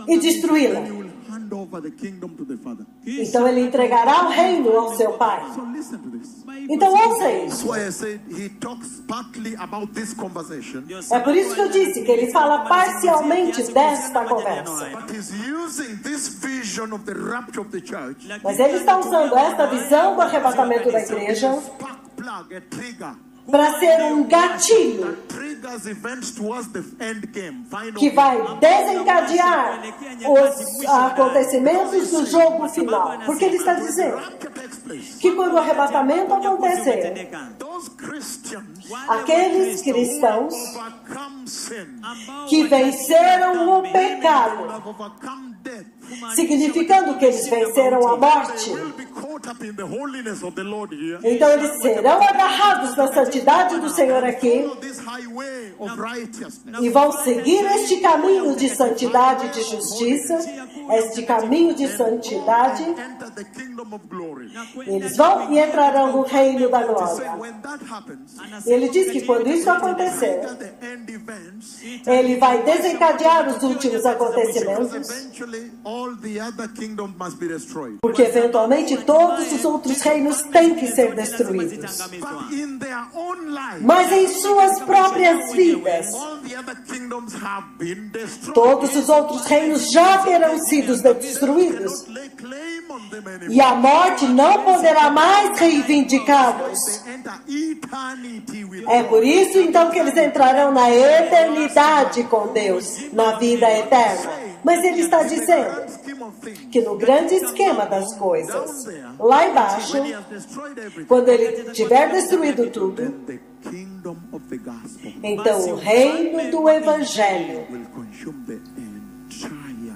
e destruí-la. He will hand over the kingdom to the Father. Então ele entregará o reino ao seu pai. So listen to this. Então ouça isso. That's why I said he talks partly about this conversation, É por isso que eu disse que ele fala parcialmente desta conversa. but he's using this vision of the rapture of the church, Mas ele está usando esta visão do arrebatamento da igreja spark plug, a trigger, para ser um gatilho that triggers events towards the end game, final que vai desencadear os acontecimentos do jogo final. Porque ele está dizendo rapture takes place. que quando o arrebatamento acontecer, Those Christians aqueles cristãos overcome sin, que venceram o pecado, have overcome death, significando que eles venceram a morte, will be caught up in the holiness of the Lord here. então eles serão agarrados na santidade do Senhor aqui Follow this highway of righteousness. e vão seguir este caminho de santidade e de justiça, este caminho de santidade. Enter the kingdom of glory. Eles vão e entrarão no reino da So glória. when that happens, Ele diz que quando isso acontecer, enter the end events, ele vai desencadear os últimos because acontecimentos, eventually all the other kingdoms must be destroyed. porque eventualmente todos os outros reinos têm que ser destruídos. But in their own lives, Mas em suas próprias vidas, all the other kingdoms have been destroyed. todos os outros reinos já terão sido destruídos. Cannot lay claim on them anymore. E a morte não poderá mais reivindicá-los. They enter eternity with É por isso então que eles entrarão na eternidade com Deus, na vida eterna. Mas ele está dizendo scheme of things. que no grande esquema das coisas, lá embaixo, When he has destroyed everything, quando ele tiver destruído tudo, then the kingdom of the gospel então o reino do Evangelho will consume the entire.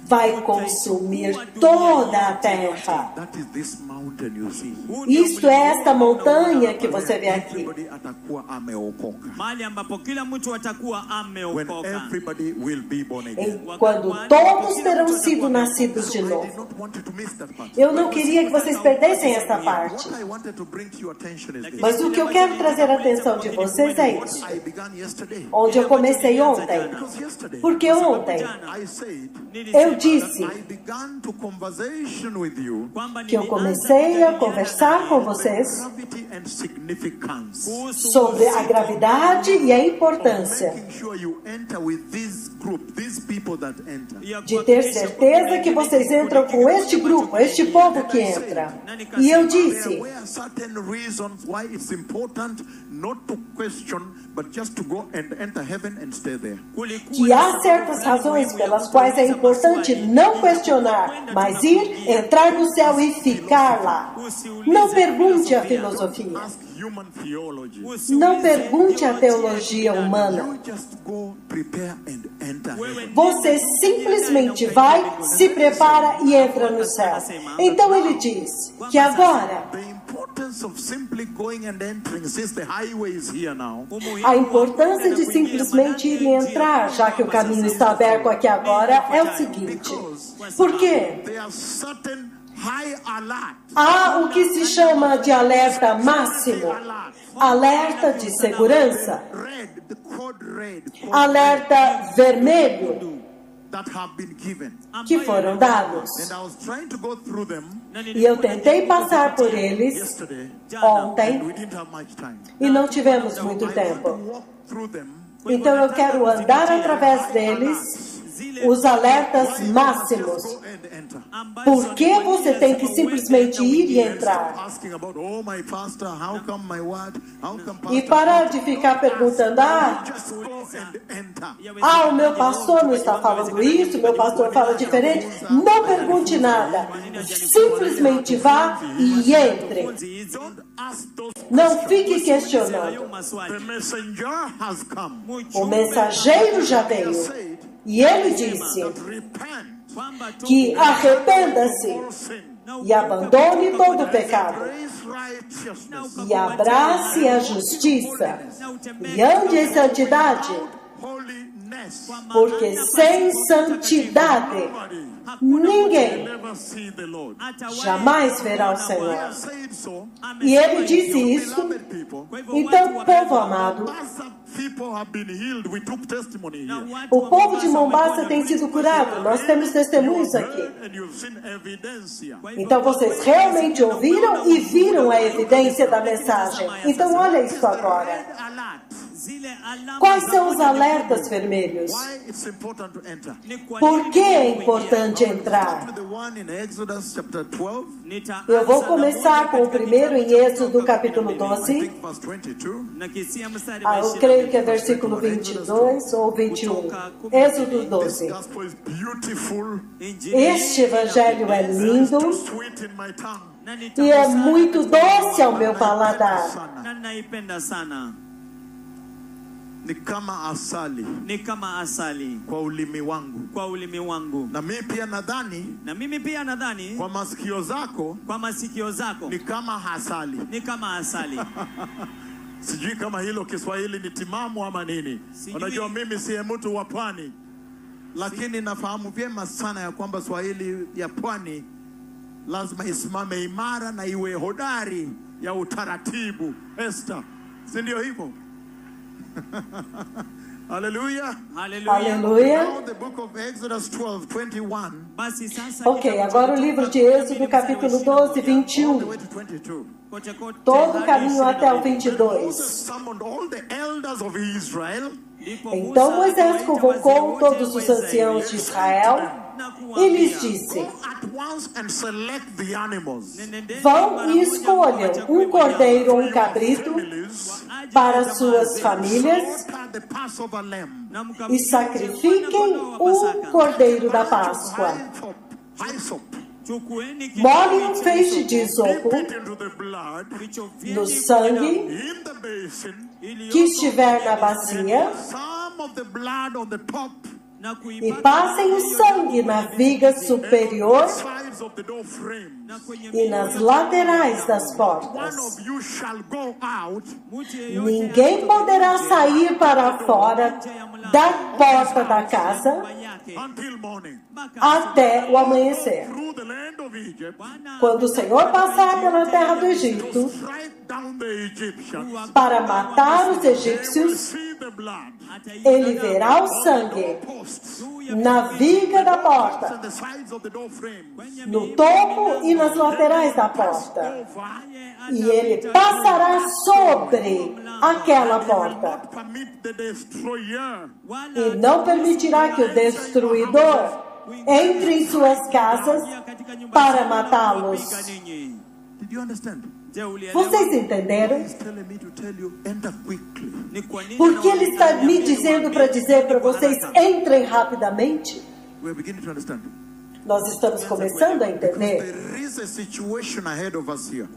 vai consumir toda a terra. That is this mountain. mountain you see. Isto é esta montanha que você vê aqui. Everybody atakuwa ameokoka. mahali ambapo kila mtu atakuwa When ameokoka. everybody will be born again. Quando todos terão sido nascidos de I did novo. not want you to miss that part. Eu não queria que vocês perdessem esta parte. What I wanted to bring to your attention is this. Mas o que eu quero trazer a atenção de vocês é isso. I began yesterday. Onde eu comecei ontem. Because yesterday Porque ontem I said eu disse I began to conversation with you que eu comecei a conversar com vocês gravity and significance. sobre a gravidade e a importância Making sure you enter with this group, these people that enter. de ter certeza que vocês entram com este grupo, este povo que entra. E eu disse There were certain reasons why it's important not to question, but just to go and enter heaven and stay there. que há certas razões pelas quais é importante não questionar, mas ir, entrar no céu e ficar lá. Não pergunte a filosofia. Ask human theology. Não pergunte a teologia humana. You just go prepare and enter heaven. Você simplesmente vai, se prepara e entra no céu. Então ele diz que agora The importance of simply going and entering, since the highway is here now. a importância de simplesmente ir e entrar, já que o caminho está aberto aqui agora, é o seguinte. Por quê? There are certain high alert. Há o que se chama de alerta máximo, alerta de segurança, Red, the code red, code alerta vermelho that have been given. que foram dados. And I was trying to go through them E eu tentei passar por eles yesterday, and ontem we didn't have much time. e não tivemos muito I want to tempo. walk through them. Então eu quero andar através deles, os alertas máximos. Go and enter. Por que você tem que simplesmente ir e entrar? Asking about, oh my pastor, how come my word? How come E pastor? parar de ficar perguntando, Just go and enter. o meu pastor não está falando isso, o meu pastor fala diferente. Não pergunte nada. Simplesmente vá e entre. Don't ask those Não fique questionando. The messenger has come. O mensageiro já veio. Said E ele disse that repent que arrependa-se all sin. e abandone todo o pecado. Grace righteousness. E abrace a justiça. E ande em santidade. Holiness. Porque sem santidade ninguém Never see the Lord. jamais verá o Senhor. Said so. E ele disse isso. Beloved people. Então, povo amado, As people have been healed. We took testimony here. o povo de Mombasa tem sido curado. Nós temos testemunhos aqui. And you've seen evidence here. Então vocês realmente ouviram e viram a evidência da mensagem. Então olha isso agora. Alert. Quais são os alertas vermelhos? Why it's important to enter. Por que é importante entrar? The one in Exodus chapter 12. Eu vou começar com o primeiro em Êxodo capítulo I 12. think verse 22. Eu creio que é versículo 22 ou 21. Êxodo This 12. gospel is beautiful. Este evangelho é lindo Too sweet in my tongue. e é muito doce ao meu paladar. Naipenda sana. Ni kama asali Ni kama asali kwa ulimi wangu. kwa ulimi wangu. Na mimi pia nadhani Na mimi pia nadhani kwa masikio zako kwa masikio zako ni kama asali. ni kama asali. Sijui kama hilo Kiswahili ni timamu ama nini. Sijui. Unajua mimi si mtu wa pwani, lakini nafahamu vyema sana ya kwamba Swahili ya pwani lazima isimame imara na iwe hodari ya utaratibu. Esther, si ndio hivyo? Hallelujah. Haleluya. Aleluia. Now the book of Exodus 12:21 Basi sasa Ok, agora o livro de Êxodo capítulo 12, all the 21. way to 22. kote kote Todo o hadi caminho até o 22. Moses summoned all the elders of Israel Ndipo Então Musa Moisés akawaita convocou wazee wote todos wa os anciãos de Israel na e lhes kuwaambia, disse: Go at once and select the animals. "Nendeni Vão mara e moja escolham mmoja um kwa cordeiro ou um Your cabrito families, para suas famílias slaughter the Passover lamb. na e mkamchinje sacrifiquem mwana-kondoo wa um Pasaka. cordeiro da Páscoa. Hyssop. Chukueni Molhem um kitu feixe de Dip isopo it into the blood kichovyeni no sangue in the basin. iliyoko que estiver na bacia Some of the blood on the top e passem o sangue na viga superior sides of the door frames. e nas laterais das One portas. of you shall go out Ninguém poderá sair para fora da porta da casa until morning. até o amanhecer. Through the land of Egypt, Quando o Senhor passar pela terra do Egito strike down the Egyptians. para matar os egípcios, See the blood. ele verá o sangue Posts na viga da porta, and the sides of the door frames. no topo e nas laterais da porta. Over. E ele passará sobre aquela porta. Not permit the destroyer E não permitirá que o destruidor entre em suas casas para matá-los. Did you understand? Vocês entenderam? He's telling me to tell you, enter quickly. Porque ele está me dizendo para dizer para vocês, entrem rapidamente. We're beginning to understand. Nós estamos começando a entender. There is a situation ahead of us here.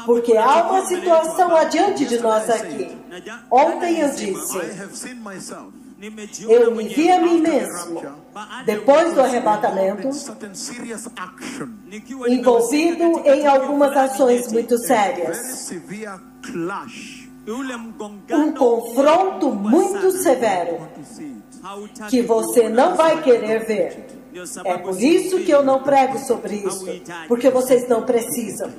Porque há uma situação adiante de nós aqui. Ontem eu disse, I have seen myself eu me vi a mim mesmo, depois do arrebatamento, certain serious action, envolvido em algumas ações muito very sérias. severe clash. Um confronto muito severo To see it. que você não vai querer ver. É por isso que eu não prego sobre isso, porque vocês não precisam.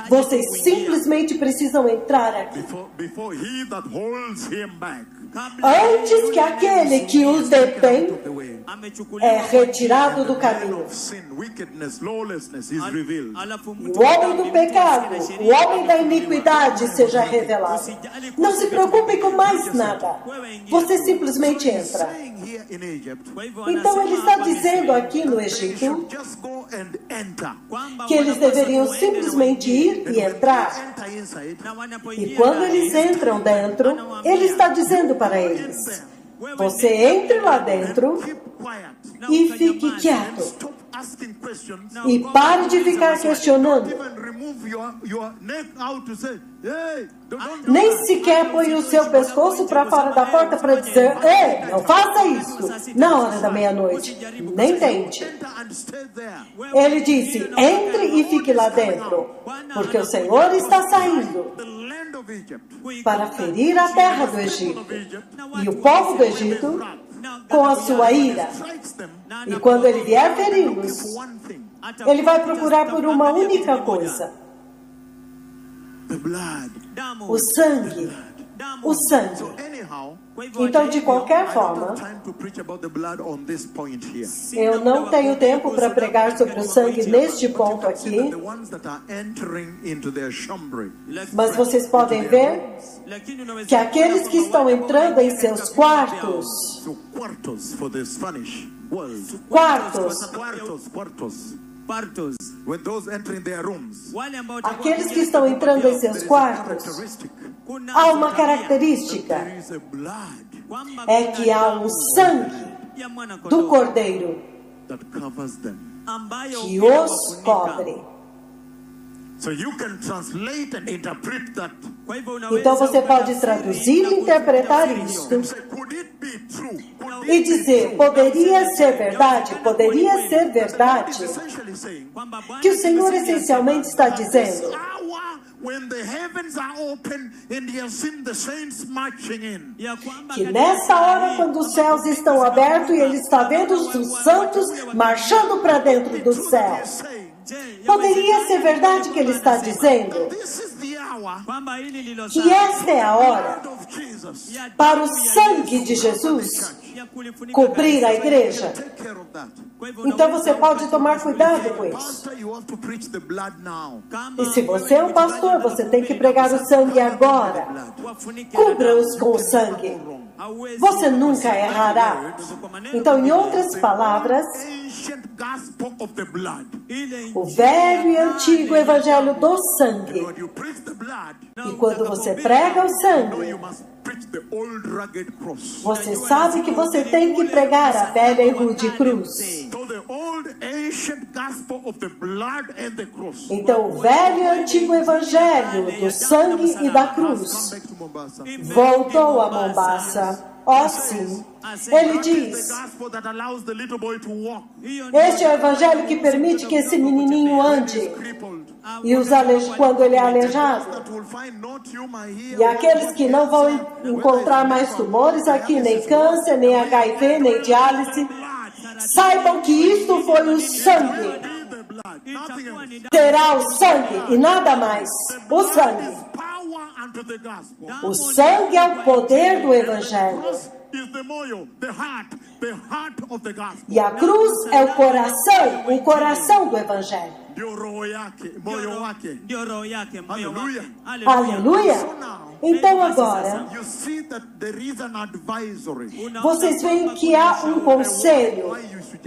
Vocês simplesmente precisam entrar aqui. Before he that holds him back Antes que aquele que os detém the way é retirado do caminho. of sin, wickedness, lawlessness is revealed. E o homem do pecado, o homem da iniquidade seja revelado. Não se preocupe com mais nada. Você simplesmente entra. Saying here in Egypt, Então ele está dizendo aqui no they Egito should just go and enter. que eles deveriam simplesmente ir e entrar. Enter inside. E quando eles entram dentro, ele está dizendo para eles: você entre lá dentro Keep quiet. e fique quieto. Stop asking questions. E pare de ficar questionando. Even remove your neck out to say, hey, don't Nem sequer põe o seu pescoço para fora da porta para dizer: ei, não faça isso na hora da meia-noite. Nem tente. enter and stay there. Ele disse: entre e fique lá dentro, porque o Senhor está saindo The land of Egypt. para ferir a terra do Egito. E o povo do Egito, com a sua ira, Strikes them e quando ele vier feri-los, for one thing. ele vai procurar por uma única coisa: The blood. o sangue. O sangue. Anyhow, Então, de qualquer I don't forma, have time to preach about the blood on this point here. eu não tenho tempo para pregar sobre o sangue neste ponto aqui, The ones that are entering into their shambri, mas vocês podem ver que aqueles que estão entrando em seus quartos, so quartos for the Spanish world. quartos, Quartos. When those enter in their rooms, aqueles que estão entrando em seus quartos, characteristic, há uma característica, there is a blood é que há um sangue do Cordeiro that covers them. que os cobre. So you can translate and interpret that. Então você pode traduzir e interpretar isto Say, could it be true? Could e dizer: poderia ser verdade, poderia ser verdade, essentially saying, que o Senhor essencialmente está dizendo: hour when the heavens are open and you have seen the saints marching in. que nessa hora, quando os céus estão abertos e ele está vendo os santos marchando para dentro do céu, Saying, poderia ser verdade que ele está dizendo this is the hour que esta é a hora of Jesus. para o sangue de Jesus cobrir a igreja. Take care of that. Então você pode tomar cuidado com isso. Pastor, you have to preach the blood now. E se você é um pastor, você tem que pregar o sangue agora. Cubra-os com o sangue. Você nunca errará. Então, em outras palavras, Ancient gospel of the blood. o velho e antigo evangelho do sangue. When you preach the blood, E quando você prega o you sangue, must preach the old rugged cross. você sabe que você tem que pregar a velha e rude cruz. So the old ancient gospel of the blood and the cross. Então, o velho e antigo evangelho do sangue e da cruz Come back to Mombasa. voltou a Mombasa. Ó sim. Ele diz, este é o evangelho que permite que esse menininho ande. E quando ele é aleijado. E aqueles que não vão encontrar mais tumores aqui, nem câncer, nem HIV, nem diálise, saibam que isto foi o sangue. Terá o sangue e nada mais. O sangue. O sangue é o poder do evangelho. E a cruz é o coração do evangelho. Aleluia! Então agora, vocês veem que há um conselho,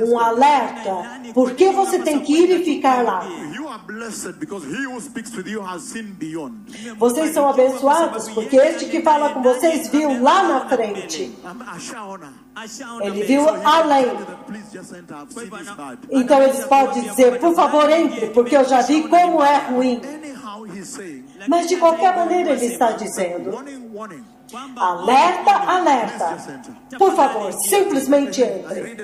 um alerta, por que você tem que ir e ficar lá. Vocês são abençoados, porque este que fala com vocês viu lá na frente. Ele viu além. Então eles podem dizer, por favor, entre, porque eu já vi como é ruim. Mas de qualquer maneira ele está dizendo, alerta, alerta. Por favor, simplesmente entre.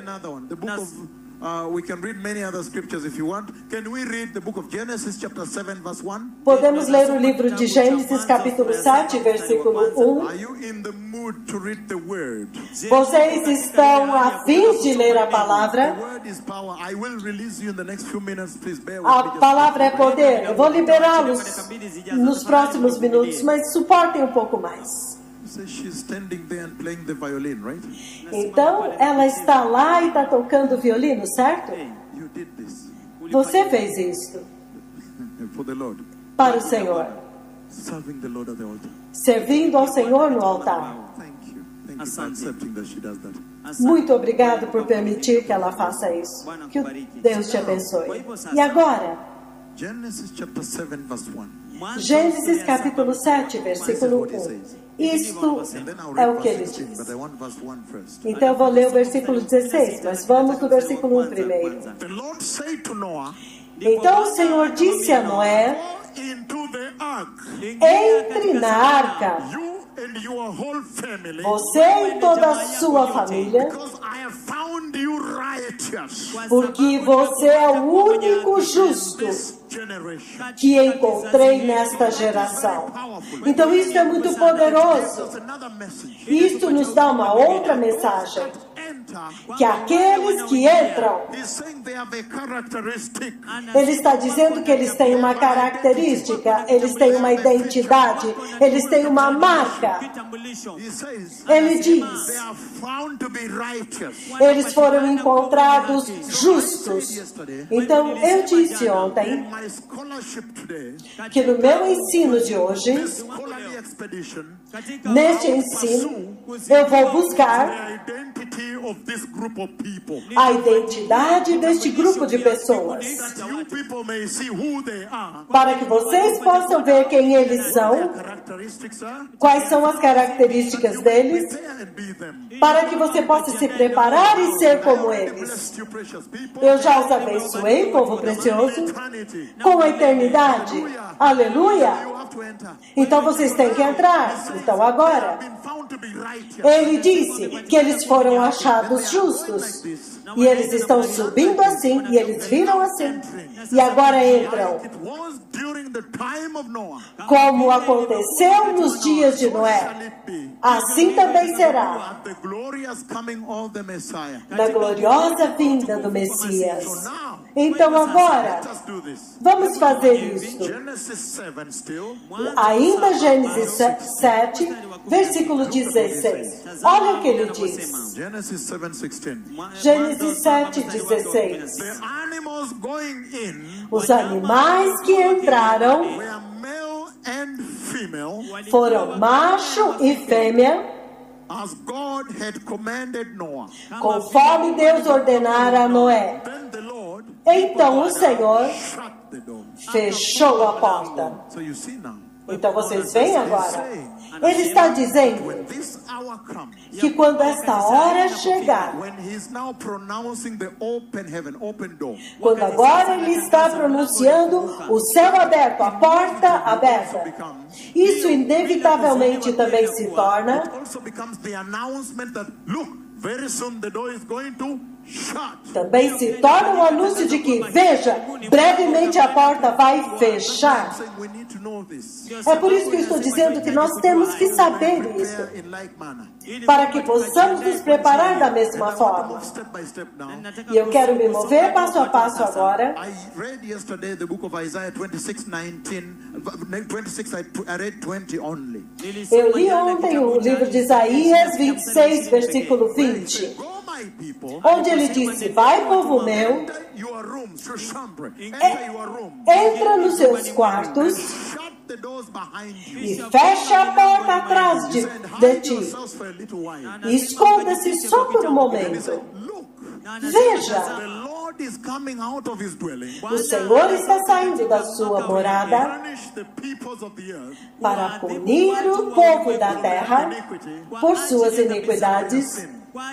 We can read many other scriptures if you want. Can we read the book of Genesis chapter 7 verse 1? Podemos ler o livro de Gênesis capítulo 7, versículo 1. Are you in the mood to read the word? Vocês estão a fim de ler a palavra? The word is power. I will release you in the next few minutes. Please bear with A me. palavra é poder. Eu vou liberá-los nos próximos minutos, mas suportem um pouco mais. So she's standing there and playing the violin, right? Então, ela está lá e está tocando violino, certo? You did this Você fez isso for the Lord. para o Senhor, Serving the Lord at the altar. servindo ao Senhor no altar. Thank you. Thank you for accepting that she does that. Muito obrigado por permitir que ela faça isso. Que Deus te abençoe. E agora, Genesis chapter 7 verse 1. Gênesis capítulo 7, versículo 1. Isto And then I'll é read o que verse ele 16, diz. but I want verse 1 first. Então eu vou ler o versículo 16, mas vamos no versículo 1 primeiro. The Lord said to Noah, Então o Senhor disse a Noé, go into the ark, entre na arca, you and your whole family, você e toda a sua família, because I have found you righteous. porque você é o único justo Generation. que encontrei nesta geração. Então isso é muito poderoso. That's another message. Isto nos dá uma outra mensagem, Enter. que aqueles que entram, He's saying they have a characteristic. ele está dizendo que eles têm uma característica, eles têm uma identidade, eles têm uma marca. He says Ele they diz, are found to be righteous. eles foram encontrados justos. Então eu disse In ontem my scholarship today, que no meu ensino de hoje, this scholarly expedition, neste ensino, eu vou buscar the identity of this group of people, a identidade deste grupo de pessoas, that you people may see who they are, para que vocês possam ver quem eles são, characteristics are, quais são as características deles, there and be them. para que você possa se preparar e ser como eles. Bless you, precious people. Eu já os abençoei, povo precioso, Eternity. com a eternidade. Aleluia! You have to enter. Então vocês têm que entrar. Então agora, Been found to be righteous. ele disse que eles foram achados justos. E eles estão subindo assim, e eles viram assim. E agora entram. It was during the time of Noah. Como aconteceu nos dias de Noé, assim também será At the glorious coming of the Messiah. na gloriosa vinda do Messias. So now, Então agora, let us do this. vamos fazer isso. Genesis 7 still. Ainda Gênesis 7, versículo 16. Olha o que ele diz. Genesis 7:16. Gênesis 7, 16. The animals going in Os animais que entraram were male and female, foram macho e fêmea, as God had commanded Noah. conforme Deus ordenara a Noé. Then the Lord Então o Senhor shut the door. fechou a porta. So you see now, Então vocês veem agora. Ele está dizendo, when this hour hour comes, que quando esta hora chegar, when he's now pronouncing the open heaven, open door, quando agora ele está pronunciando o céu aberto, a porta aberta, isso inevitavelmente também se torna it also becomes the announcement that, look, very soon the door is going to shut. Também se torna um anúncio de que, veja, brevemente a porta vai fechar. I'm saying we need to know this. É por isso que eu estou dizendo que nós temos que saber isso, Prepare in like manner. para que possamos nos preparar da mesma forma. Move step by step now. E eu quero me mover passo a passo agora. I read yesterday the book of Isaiah 26:19. I read 20 only. Eu li ontem o livro de Isaías 26, versículo 20, Go, my people. onde ele disse, vai, povo meu, Enter your rooms, Shushambre. Enter your room. entra nos seus quartos Shut the doors behind you. e fecha a porta atrás de Hide ti. yourselves for a little while. E esconda-se só por um momento. Look, Veja, the Lord is coming out of his dwelling. o Senhor está saindo da sua morada Punish the peoples of the earth para punir o povo da terra por suas iniquidades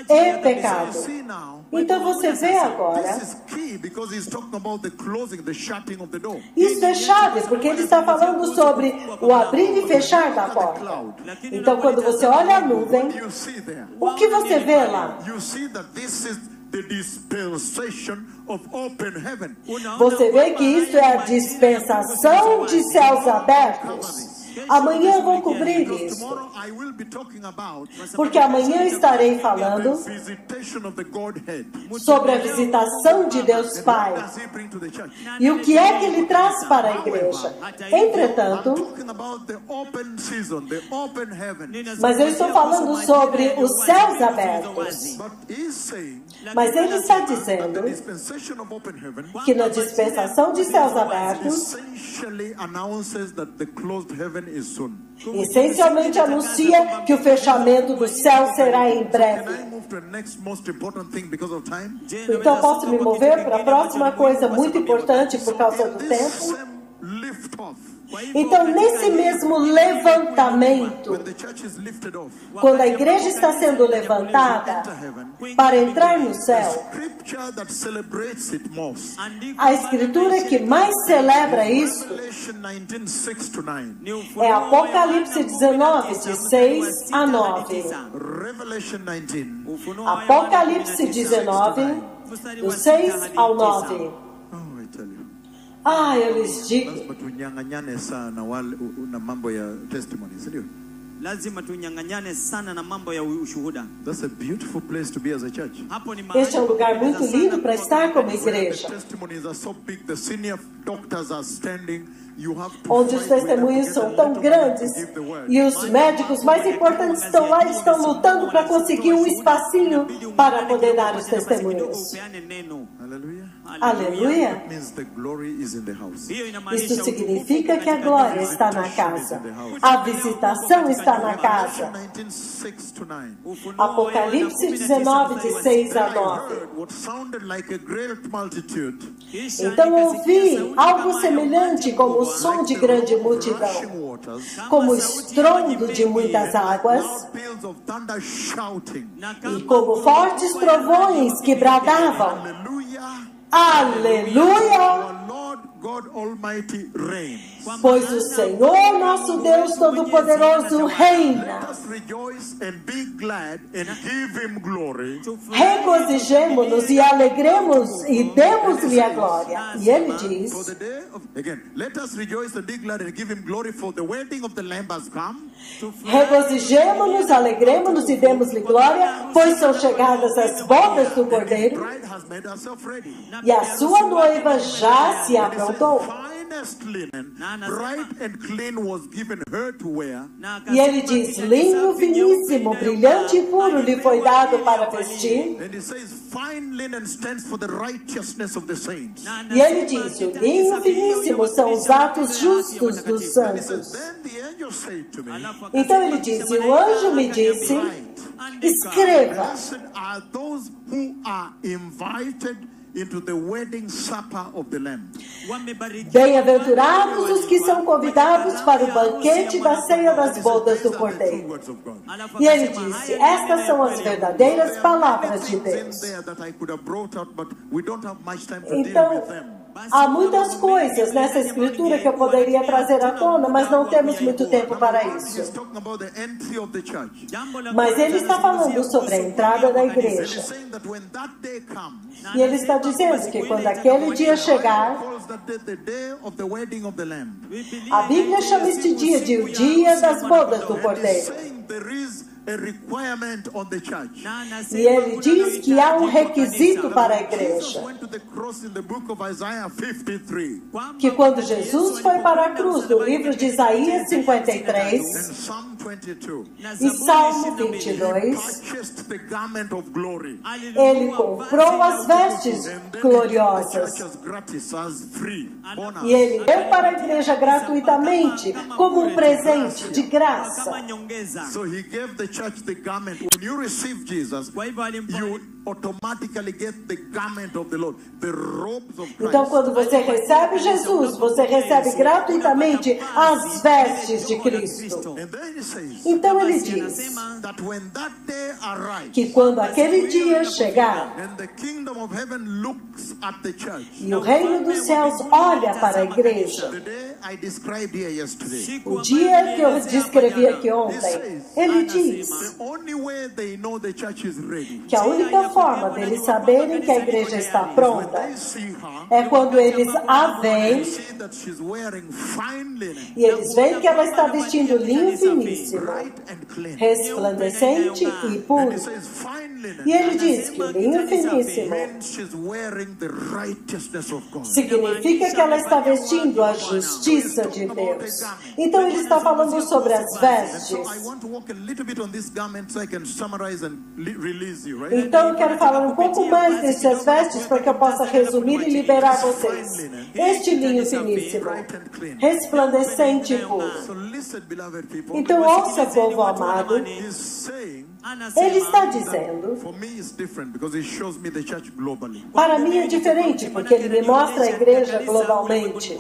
e pecados. See now. Então você vê agora, This is key because he's talking about the closing, the shutting of the door. isso é chave, porque ele está falando sobre o abrir e fechar da porta. Então quando você olha a nuvem, You see there. o que você vê lá? You see that this is the dispensation of open heaven. Você vê que isso é a dispensação de céus abertos. Amanhã eu vou cobrir isso, Tomorrow I will be talking about porque amanhã estarei falando the visitation of the Godhead. sobre a visitação de Deus Pai. What does he bring to the church? E o que é que ele traz para a igreja? Entretanto, Talking about the open season, the open heaven. mas eu estou falando sobre os céus abertos. But he's saying Mas ele está the dizendo dispensation of open heaven que na dispensação de céus abertos, essentially announces that the closed heaven is soon. essencialmente anuncia que o fechamento do céu será em Can breve. I move to the next most important thing because of time? Então posso me mover para a próxima coisa muito importante por causa do This tempo? same lift off. Então, nesse mesmo levantamento, When the church is lifted off, quando a igreja está sendo levantada para entrar no céu, scripture that celebrates it most. a escritura que mais celebra isso Revelation 19:6-9. é Apocalipse 19, de 6 a 9. Revelation 19. Apocalipse 19, do 6 ao 9. Oh, I tell you. Ah, eu lhes digo, Lazima tunyang'anyane sana na mambo ya testimony, sio? lazima tunyang'anyane sana na mambo ya ushuhuda. That's a beautiful place to be as a church. Hapo ni mahali este é um lugar muito lindo para estar como The igreja, testimonies are so big, the senior doctors are standing. You have to onde os fight with them to testemunhos get são a tão little room grandes to give the word. e os médicos mais importantes estão lá e estão lutando para conseguir um espacinho para poder dar os testemunhos. Hallelujah. Aleluia! That means the glory is in the house. Isso significa que a glória está na casa. A visitação está na casa. 19:6-9. Apocalipse 19, de 6 a 9. Heard what sounded like a great multitude, Então ouvi algo semelhante como o som de grande multidão, rushing waters, como o estrondo de muitas águas loud peals of thunder shouting, e como fortes trovões que bradavam: Hallelujah! Aleluia! Our Lord God Almighty reigns. Pois o Senhor, nosso Deus Todo-Poderoso, reina. Let us rejoice and be glad and give him glory. Regozijemo-nos e alegremos e demos-lhe a glória. E ele For diz: the day of, again, let us rejoice and be glad and give him glory, for the wedding of the Lamb has come. Regozijemo-nos, alegremos-nos e demos-lhe glória, pois são chegadas as bodas do The Cordeiro bride has made herself ready. e a sua noiva já se aprontou. Finest linen, bright and clean, was given her to wear. E ele diz: linho finíssimo, brilhante e puro lhe foi dado para vestir. And it says, fine linen stands for the righteousness of the saints. E ele diz: o linho finíssimo são os atos justos dos He says, santos. then the angel said to me, Então ele disse: o anjo me disse, escreva, blessed are those who are invited into the wedding supper of the Lamb. Bem-aventurados os que são convidados para o banquete da ceia das bodas do Cordeiro. Words of God. E ele disse, estas são as verdadeiras palavras de Deus. Então, há muitas coisas nessa escritura que eu poderia trazer à tona, mas não temos muito tempo para isso. Mas ele está falando sobre a entrada da igreja. E ele está dizendo que quando aquele dia chegar, a Bíblia chama este dia de o dia das bodas do Cordeiro. E ele diz que há um requisito para a igreja. Que quando Jesus foi para a cruz, no livro de Isaías 53 e Salmo 22, ele comprou as vestes gloriosas. E ele deu para a igreja gratuitamente, como um presente de graça. Church the garment. When you receive Jesus, you automatically get the garment of the Lord, the robes of Christ. Então, quando você recebe Jesus, você recebe gratuitamente as vestes de Cristo. Então ele diz que quando aquele dia chegar e o reino dos céus olha para a igreja, o dia que eu descrevi aqui ontem, ele diz que a única forma deles saberem que a igreja está pronta é quando eles a veem e eles veem que ela está vestindo linho finíssimo, resplandecente e puro. E ele diz que o linho finíssimo significa que ela está vestindo a justiça de Deus. Então ele está falando sobre as vestes. Então eu quero falar um pouco mais dessas vestes para que eu possa resumir e liberar vocês. Este linho finíssimo, resplandecente e puro. Então ouça, povo amado, ele está dizendo, para mim é diferente, porque ele me mostra a igreja globalmente.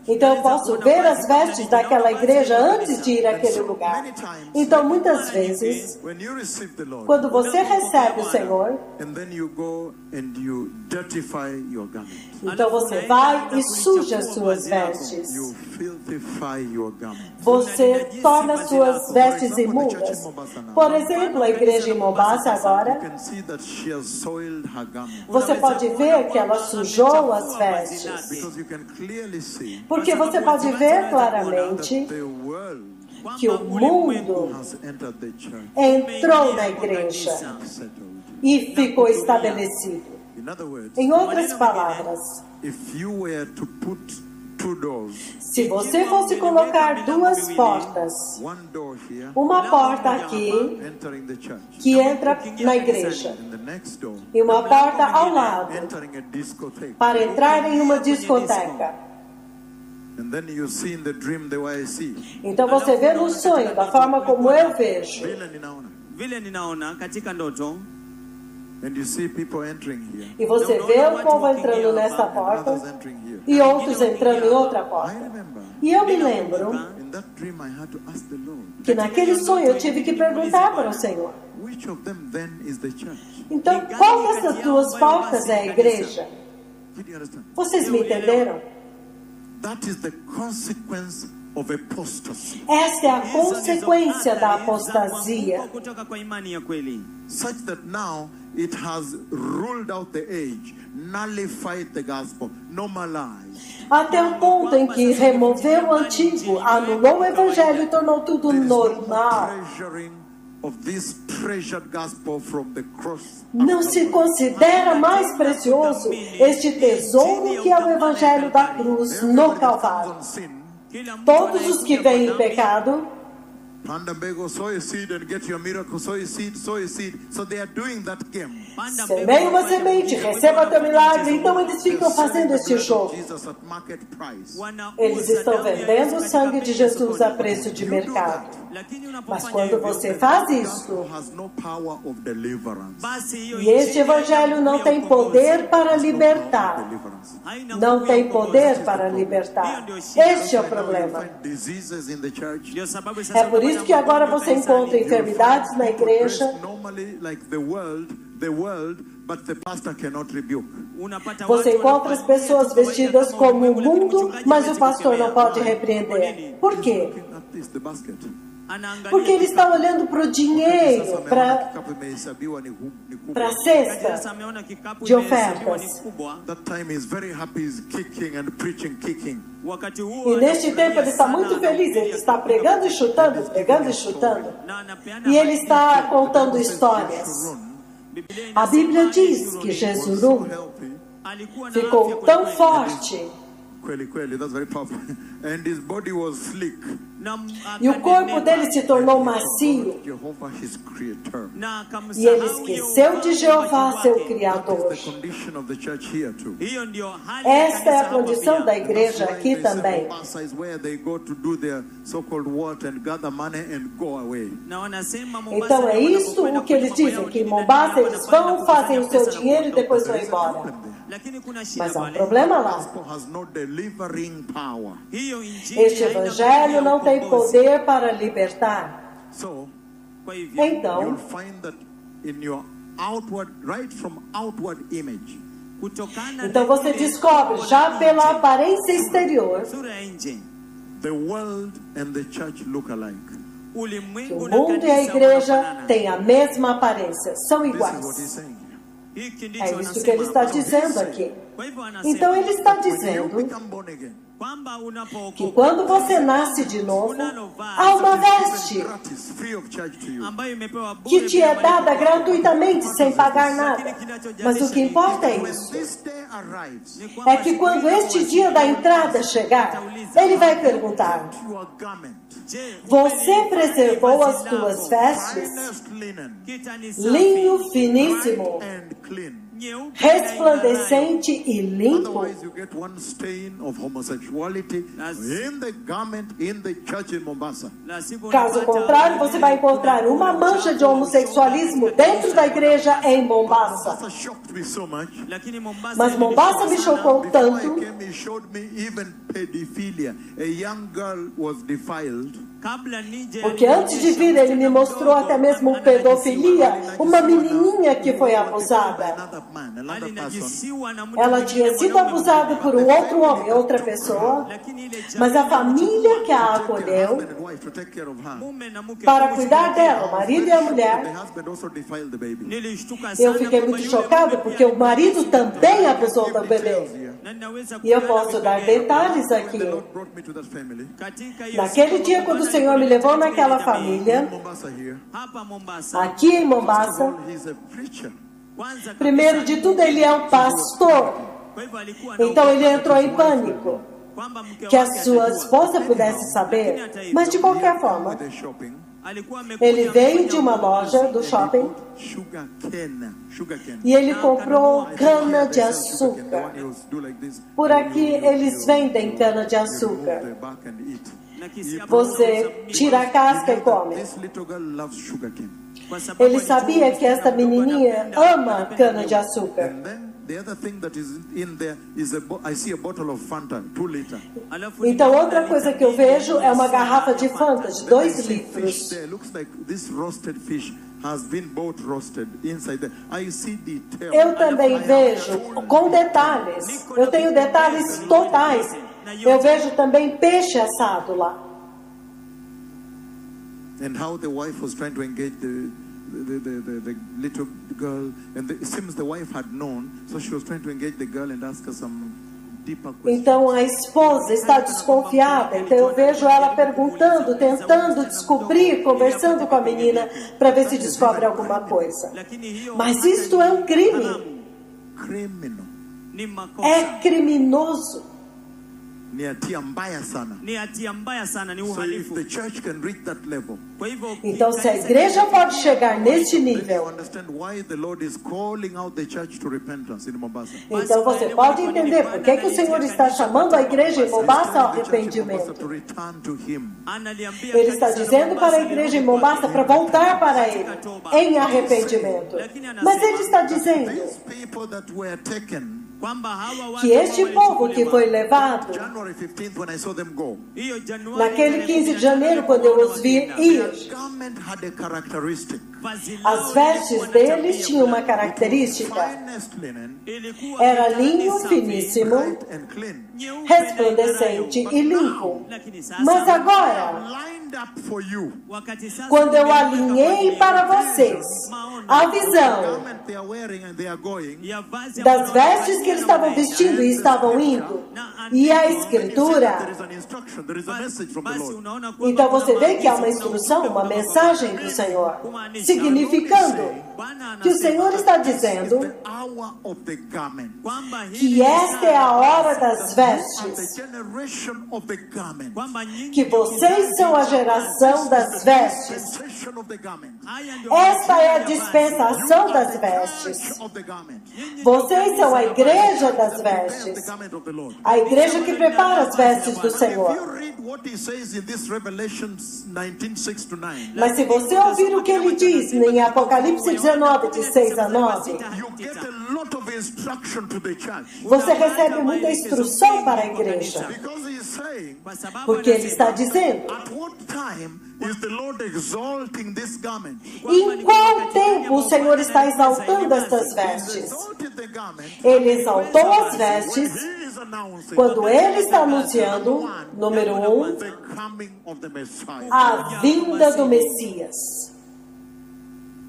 Então eu posso ver as vestes daquela igreja antes de ir àquele lugar. Então muitas vezes, quando você recebe o Senhor, então você vai e suja as suas vestes. Você torna as suas vestes imundas. Por exemplo, a igreja em Mombasa agora, você pode ver que ela sujou as vestes. Porque você pode ver claramente que o mundo entrou na igreja e ficou estabelecido. Em outras palavras, se você fosse colocar duas portas, uma porta aqui que entra na igreja e uma porta ao lado para entrar em uma discoteca. Então você vê no sonho da forma como eu vejo. E você vê o povo entrando nessa porta e outros entrando em outra porta. E eu me lembro que naquele sonho eu tive que perguntar para o Senhor: então qual dessas duas portas é a igreja? Vocês me entenderam? Esta é a consequência da apostasia. Such that now it has ruled out the age, nullified the gospel, normalized. Até o ponto em que removeu o antigo, anulou o evangelho e tornou tudo normal. Não se considera mais precioso este tesouro que é o evangelho da cruz no Calvário. Todos os que vêm em pecado semeia uma semente, receba teu milagre. Então eles ficam fazendo este jogo. Eles estão vendendo o sangue de Jesus a preço de mercado. Mas quando você faz isso, gospel has no power of deliverance. e este evangelho não tem poder para libertar, não tem poder para libertar. Este é o problema. Find diseases in the church. É por isso que agora você encontra enfermidades na igreja. Dressed normally like the world, but the pastor cannot rebuke. Você encontra as pessoas vestidas como o mundo, mas o pastor não pode repreender. Por quê? Looking at this, the basket. Porque ele está olhando para o dinheiro, para a cesta de ofertas. That time is very happy, he's kicking and preaching, kicking. E neste tempo ele está muito feliz, ele está pregando e chutando, pregando e chutando. E ele está contando histórias. A Bíblia diz que Jesus ficou tão forte Kweli, that's very powerful. And his body was slick. e o corpo dele se tornou macio. Jehovah, his creator. E ele esqueceu de Jeová, seu Criador. The condition of the church here too. Esta é a condição da igreja aqui They say também. Mombasa is where they go to do their so-called work and gather money and go away. Então é isso o que eles dizem, que em Mombasa eles vão, fazem o seu dinheiro e depois vão embora. Mas há um problema lá. Gospel has no delivering power. Este evangelho não tem poder para libertar. So Então, you'll find that in your outward, right from outward image, então você descobre já pela aparência exterior the world and the church look alike. que o mundo e a igreja têm a mesma aparência, são This is what he's iguais. saying. É isso que ele está dizendo aqui. Então ele está When you dizendo become born again, que quando você nasce de novo, há uma veste gratis, free of charge to you. que te é dada gratuitamente, sem pagar nada. Mas o que importa é isso. This day arrives, É que quando este dia da entrada chegar, ele vai perguntar: your garment, você preservou as tuas vestes? finest linen, Linho finíssimo, and clean. resplandecente e limpo. Otherwise, you get one stain of homosexuality in the garment in the church in Mombasa. Caso contrário, você vai encontrar uma mancha de homossexualismo dentro da igreja em Mombasa. Mombasa shocked me so much. Mas Mombasa me chocou Before tanto, I came, he showed me even pedophilia. A young girl was defiled. porque antes de vir ele me mostrou até mesmo pedofilia, uma menininha que foi abusada. Another man, another person. Ela tinha sido abusada por um outro homem, outra pessoa, mas a família que a acolheu Husband and wife to take care of her. para cuidar dela, o marido e a The mulher. husband also defiled the baby. Eu fiquei muito chocada porque o marido também abusou do bebê. E eu posso dar detalhes aqui. The Lord brought me to that family. Naquele dia, quando o Senhor me levou naquela família, Mombasa here. aqui em Mombasa, He's a preacher. primeiro de tudo ele é um pastor. Então ele entrou em pânico que a sua esposa pudesse saber, mas de qualquer forma, The shopping. ele veio de uma loja do shopping Sugar cane. e ele comprou cana de The one açúcar. you do like this. Por aqui eles vendem cana de Remove açúcar. the bark and eat. Você tira a casca e come. This little girl loves sugar cane. Ele sabia que esta menininha ama cana de açúcar. And then the other thing that is in there is I see a bottle of Fanta, 2 liters. Então outra coisa que eu vejo é uma garrafa de Fanta de 2 Fish litros. there looks like this roasted fish has been both roasted inside there. I see detail. Eu também vejo com detalhes. Eu tenho detalhes totais. Eu vejo também peixe assado lá. And how the wife was trying to engage the little girl, and it seems the wife had known, so she was trying to engage the girl and ask her some deeper questions. Então a esposa está desconfiada. Então eu vejo ela perguntando, tentando descobrir, conversando com a menina para ver se descobre alguma coisa. Mas isto é um crime. Criminal. É criminoso. ni hatia mbaya sana. ni hatia mbaya sana, ni So if uhalifu. the church can reach that level, Kwa hivyo Então, se a igreja pode chegar neste then you nível, understand why the Lord is calling out the church to repentance in Mombasa. então você pode entender por que o Senhor está chamando a igreja em Mombasa ao arrependimento. To return to Him. analiambia Ele está kanisa la dizendo para a Mombasa igreja em lirudi Mombasa para voltar para Ele em arrependimento. Mas Ele está dizendo These people that were taken kwamba hawa watu que este ambao povo que walichukuliwa, foi levado, January 15th when I saw them go, hiyo Januari naquele tarehe 15 de janeiro, quando eu os vi their ir, garment had a characteristic. vazi lao as vestes lilikuwa na deles tabia tinham uma fulani. característica. Finest linen, Ilikuwa Era kitani linho safi, finíssimo, bright and clean. nyeupe resplandecente na e limpo. lakini Mas sasa agora, Lined up for you. wakati sasa quando eu nimeweka alinhei kwa para ajili vocês maono a The visão garment they are wearing and they are going. ya vazi das ambalo vestes que eles estavam vestindo e estavam indo, e a There escritura, is an instruction, there is a message from the basi Lord. unaona kwamba então você kuna vê que há uma maagizo, kuna instrução, ujumbe uma kutoka mensagem kwa do Senhor, Kumaanisha, significando Bwana que o anasema Senhor está It's dizendo the hour of the garment. kwamba hili que ni esta é a hora das You are vestes, the generation of the garment. kwamba nyinyi que vocês são a geração das vestes. Dispensation of the garment. haya ndio Esta é a majira ya vazi. dispensação das Church vestes. of the garment. Vocês são a igreja das Prepares the vestes, garment of the Lord. a igreja que prepara as vestes do If you Senhor. read what he says in this Revelation 19:6-9, Mas se você ouvir o que ele diz em Apocalipse 19, de 6 a 9, you get a lot of instruction to the church. você recebe muita instrução para a igreja. Because he is saying, Kwa sababu Porque ele anasema, está dizendo, at what time is the Lord exalting this garment? em qual tempo o Senhor está exaltando estas He vestes? exalted the garment Ele exaltou as when vestes he is announcing quando ele está anunciando, número 1, the coming of the Messiah. a vinda do Messias.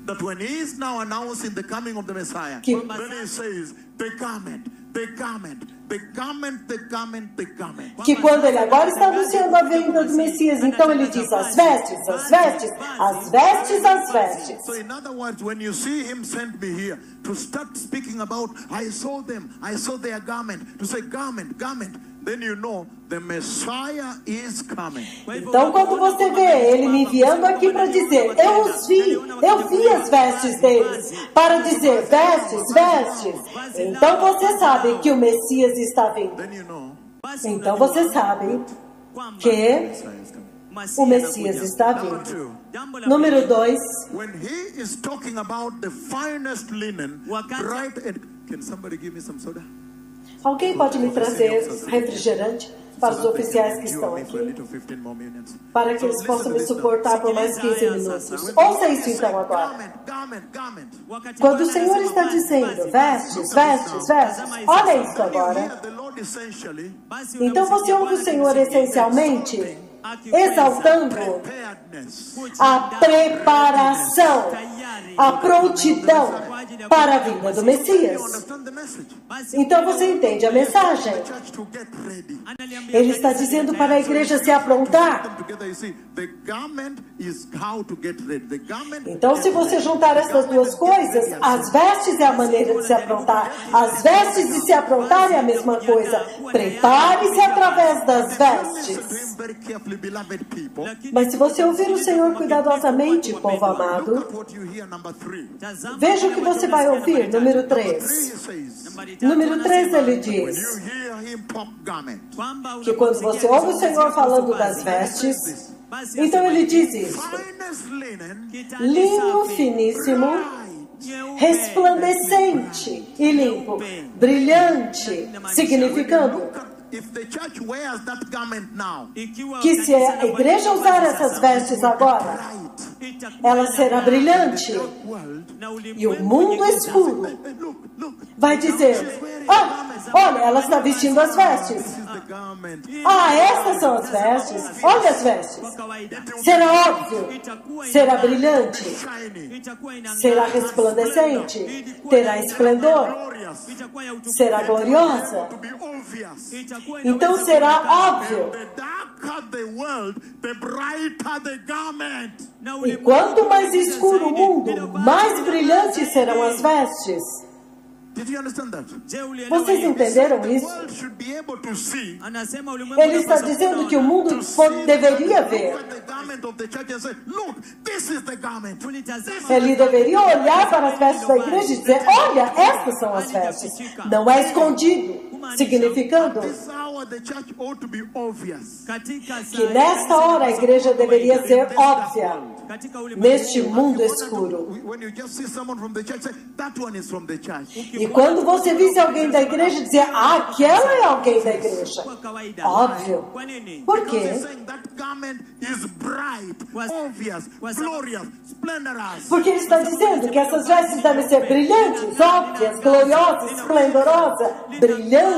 That when he is now announcing the coming of the Messiah, Que- then he says, the garment, the garment, the garment, the garment, the garment. Que quando ele agora está anunciando a vinda do Messias, então ele diz as vestes, as vestes, as vestes, as vestes. So in other words, when you see him send me here to start speaking about, I saw them, I saw their garment, to say garment, garment, then you know the Messiah is coming. Então, quando você vê ele me enviando aqui para dizer, eu vi as vestes deles, para dizer vestes, vestes, então você sabe que o Messias está vindo. Then you know Então você sabe que Messiah is coming. o Messias está Number vindo. 2, Número 2, when he is talking about the finest linen, bright and... Can somebody give me some soda? alguém pode me trazer refrigerante para os oficiais que estão aqui, para que eles possam me suportar por mais 15 minutos. Ouça isso então agora. Quando o Senhor está dizendo vestes, vestes, vestes, olha isso agora. Então você ouve o Senhor essencialmente exaltando a preparação, a prontidão para a vinda do Messias. Então você entende a mensagem? Ele está dizendo para a igreja se aprontar. Então, se você juntar essas duas coisas, as vestes é a maneira de se aprontar. As vestes de se aprontar é a mesma coisa. Prepare-se através das vestes. Mas se você ouvir o Senhor cuidadosamente, povo amado, veja o que você vai ouvir. Número 3. Número 3 ele diz que quando você ouve o Senhor falando das vestes, então ele diz isso: linho finíssimo, resplandecente e limpo, brilhante, significando que se a igreja usar essas vestes agora, ela será brilhante e o mundo escuro vai dizer: olha, ela está vestindo as vestes. Essas são as vestes. Olha as vestes. Será óbvio, será brilhante, será resplandecente, terá esplendor, será gloriosa. Então será óbvio. E quanto mais escuro o mundo, mais brilhantes serão as vestes. Did you understand that? Je, ulielewa Vocês hiyo? entenderam The isso? world should be able to see. Anasema ulimwengu Ele está unapaswa dizendo que o kuona. mundo deveria ver. Look at the garment of the church and say, look, this is the garment. Tulitazama Ele deveria olhar para as vestes da igreja e dizer: olha, estas são as vestes. Não é escondido. Significando This hour the church ought to be obvious. katika saa que nesta hora a igreja deveria ser óbvia katika ulimwengu neste mundo escuro. When you just see someone from the church, say, that one is from the church. E quando você visse alguém da igreja, dizer: ah, aquela é alguém da igreja. kwa kawaida. Óbvio. Kwa nini? Por Because he's quê? saying that garment is bright, Was- obvious, was- glorious, splendorous. Porque ele está dizendo que essas vestes devem ser brilhantes, óbvias, gloriosas, esplendorosas, brilhante.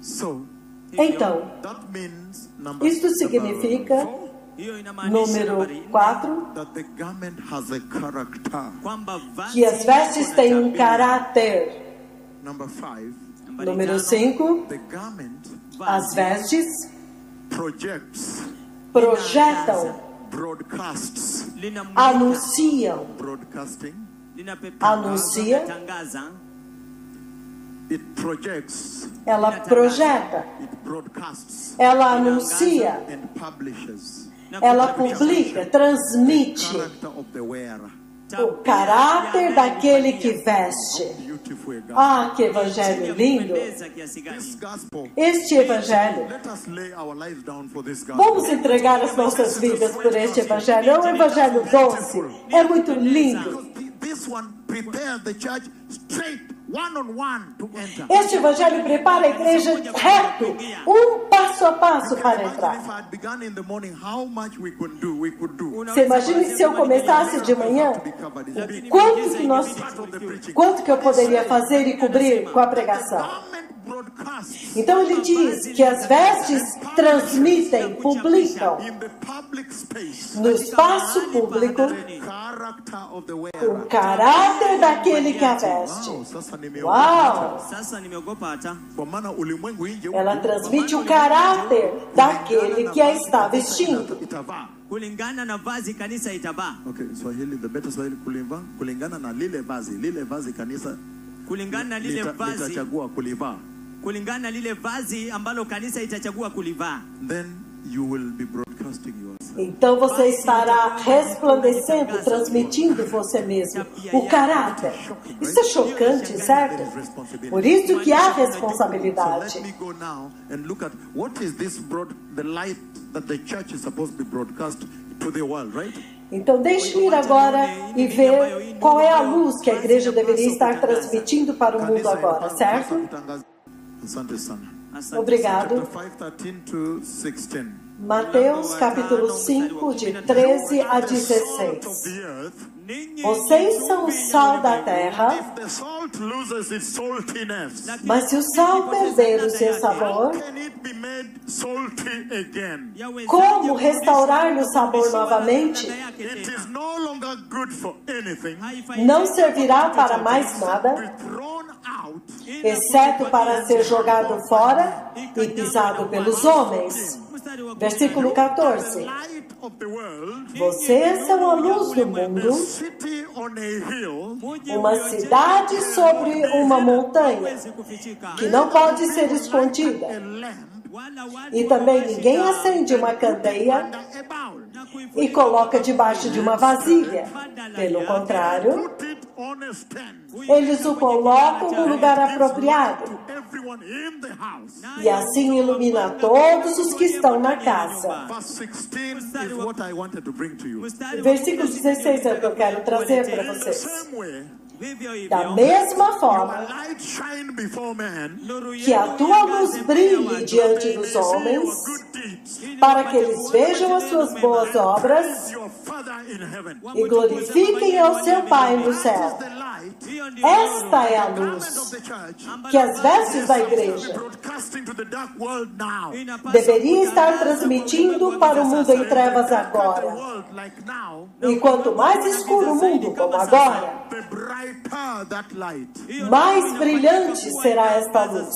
So Então, that means number isto significa, four, Hiyo inamaanisha número nambari nne, 4, that the garment has a character. kwamba vazi que as vestes liko na têm um tabia. caráter. Number 5, Nambari Número tano, 5, the garment as vestes projects, projetam, broadcasts, linamulika, anunciam. broadcasting. linapepea, Anuncia. linatangaza, It projects, Ela projeta, it broadcasts, ela anuncia, and publishes na ela kuchapia publica, the transmite character of the wearer. o caráter daquele que veste. Beautiful gospel. Ah, que evangelho lindo! Kupendeza kiasi gani. This gospel, Este evangelho. let us lay our lives down for this Vamos gospel. entregar as nossas vidas por este evangelho. É um evangelho doce, é muito lindo. Because this one prepares the church straight, one-on-one to enter. Este evangelho prepara a igreja reto, passo a passo para Imagine entrar. if I had begun in the morning, how much we could do. Você imagina se eu começasse de manhã, To be covered is big. quanto que eu poderia fazer e cobrir com a pregação? Garment broadcasts Então ele diz que as vestes transmitem, publicam in the public space no espaço público character of the o wearer. caráter daquele que a veste. Wow, sasa nimeogopa. Uau! Sasa nimeogopa hata Kwa maana ulimwengu nje Ela transmite o caráter daquele que a está vestindo. itavaa. kulingana na vazi kanisa itavaa, Okay, Swahili, the better Swahili kulingana na lile vazi kanisa kulingana na lile vazi, litachagua kulivaa. kulingana na lile vazi ambalo kanisa itachagua kulivaa. Then you will be broadcasting yourself. Então você estará resplandecendo, transmitindo você mesmo o caráter. Isso é chocante, certo? Por isso que há So let responsabilidade. me go now and look at what is this the light that the church is supposed to be broadcast to the world, right? Então deixe-me ir agora e ver qual é a luz que a igreja deveria estar transmitindo para o mundo agora, certo? Asante sana. Asante. Obrigado. Chapter 5, 13 to 16. Mateus capítulo 5, de 13 a 16. Of the earth, Ninyi Vocês são o sal da terra, if the salt loses its saltiness, mas se o sal perder o seu how sabor, can it be made salty again? como restaurar-lhe o sabor novamente? It is no longer good for anything, Não servirá para mais nada, be thrown out, exceto para ser jogado fora e pisado pelos homens. Versículo 14. light of the world, Vocês são a luz do the mundo, city on a hill, uma cidade sobre uma montanha que não pode ser escondida. a lamp E também ninguém acende uma candeia under a bowl. e coloca debaixo de uma vasilha. Pelo contrário, Put it on a stand. eles o colocam no lugar apropriado. Everyone in the house. E assim ilumina todos os que estão na casa. Verse 16 is what I wanted to bring to you. Versículo 16 é o que eu quero trazer para In the vocês. same way, Da mesma your forma light shine before men, que a tua luz brilhe diante dos see your homens, good deeds, para que eles vejam as suas boas obras your Father in heaven. e glorifiquem ao seu Pai no céu. The light, Esta é a garment of luz the church, que as vestes da igreja broadcasting to the dark world now. deveria estar transmitindo para o mundo em trevas The agora. world like now, E quanto mais escuro o mundo, como agora, the brighter that light. mais brilhante será esta luz.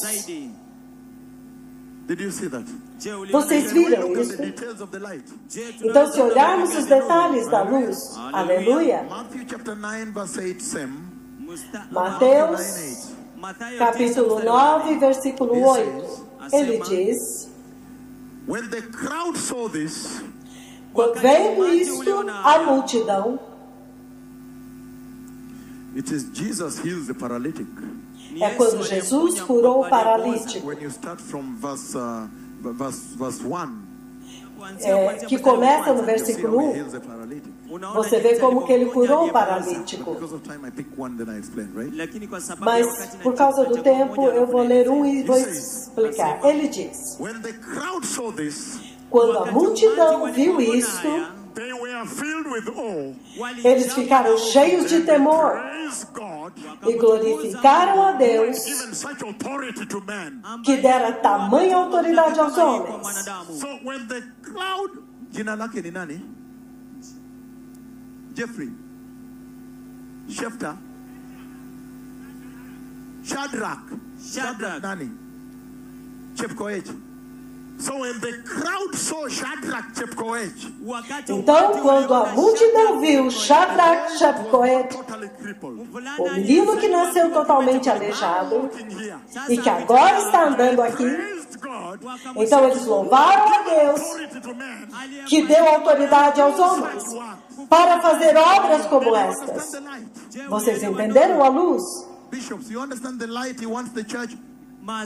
Did you see that? Vocês When we viram look at isso? the details of the light. Então, se olharmos os detalhes da luz, aleluia, Matthew chapter 9 verse 8, same. Mateus, capítulo 9, versículo 8. Ele diz: When the crowd saw this, quando veio isto, a multidão, it is Jesus heals the paralytic. é quando Jesus curou o paralítico, When you start from verse 1, que começa no you see versículo how he 1. heals the paralytic. Você vê como que ele curou o paralítico. Because of time, I pick one, then I explain, right? Mas, por causa do tempo, eu vou ler um e vou explicar. Ele diz: When the crowd saw this, quando a multidão viu isto, they were filled with awe. eles ficaram cheios de temor Praise God, e glorificaram a Deus, given such authority to man. que dera tamanha autoridade aos homens. So when the crowd, jina lake ni nani? Jeffrey, Shefta, Shadrach, nani? Chepkoech. So when the crowd saw Shadrach, Chepkoech, Então, quando a multidão viu Shadrach, Chepkoech, totally crippled, o menino que nasceu totalmente aleijado walking here, e que agora está andando aqui, praised God, então eles louvaram a Deus, authority to man, que deu autoridade aos homens para fazer obras como estas. the light. Vocês entenderam a luz? Bishops, you understand the light he wants the church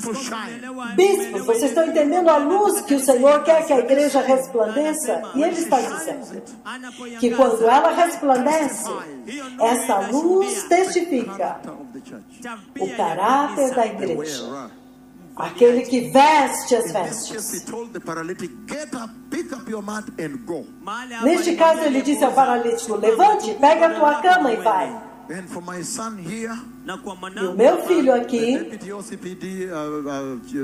to shine. Bispos, vocês estão entendendo a luz que o Senhor quer que a igreja resplandeça? E Ele está dizendo que quando ela resplandece, essa luz testifica Of the church. o caráter da The igreja. wearer. Aquele que veste as In this case, vestes. he told the paralytic, get up, pick up your mat and go. Neste caso, ele disse ao paralítico: levante, pega a tua cama e vai. And for my son here, E o meu filho aqui, Deputy OCPD,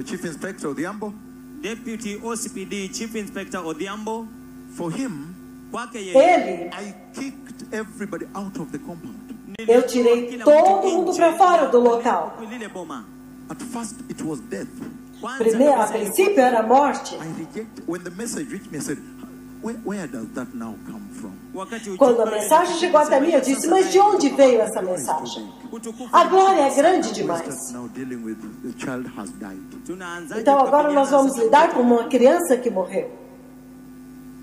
Chief Inspector Odhiambo, Deputy OCPD Chief Inspector Odhiambo, for him, kwake yeye ele, I kicked everybody out of the compound. eu tirei todo mundo para fora do local. lile boma. At first, it was death. Primeiro, a princípio era morte. I rejected, when the message reached me, I said, where does that now come from? Quando a mensagem chegou até mim, eu disse: mas de onde veio essa mensagem? A glória é grande We demais. start now dealing with the child has died. Então agora nós vamos lidar com uma criança que morreu.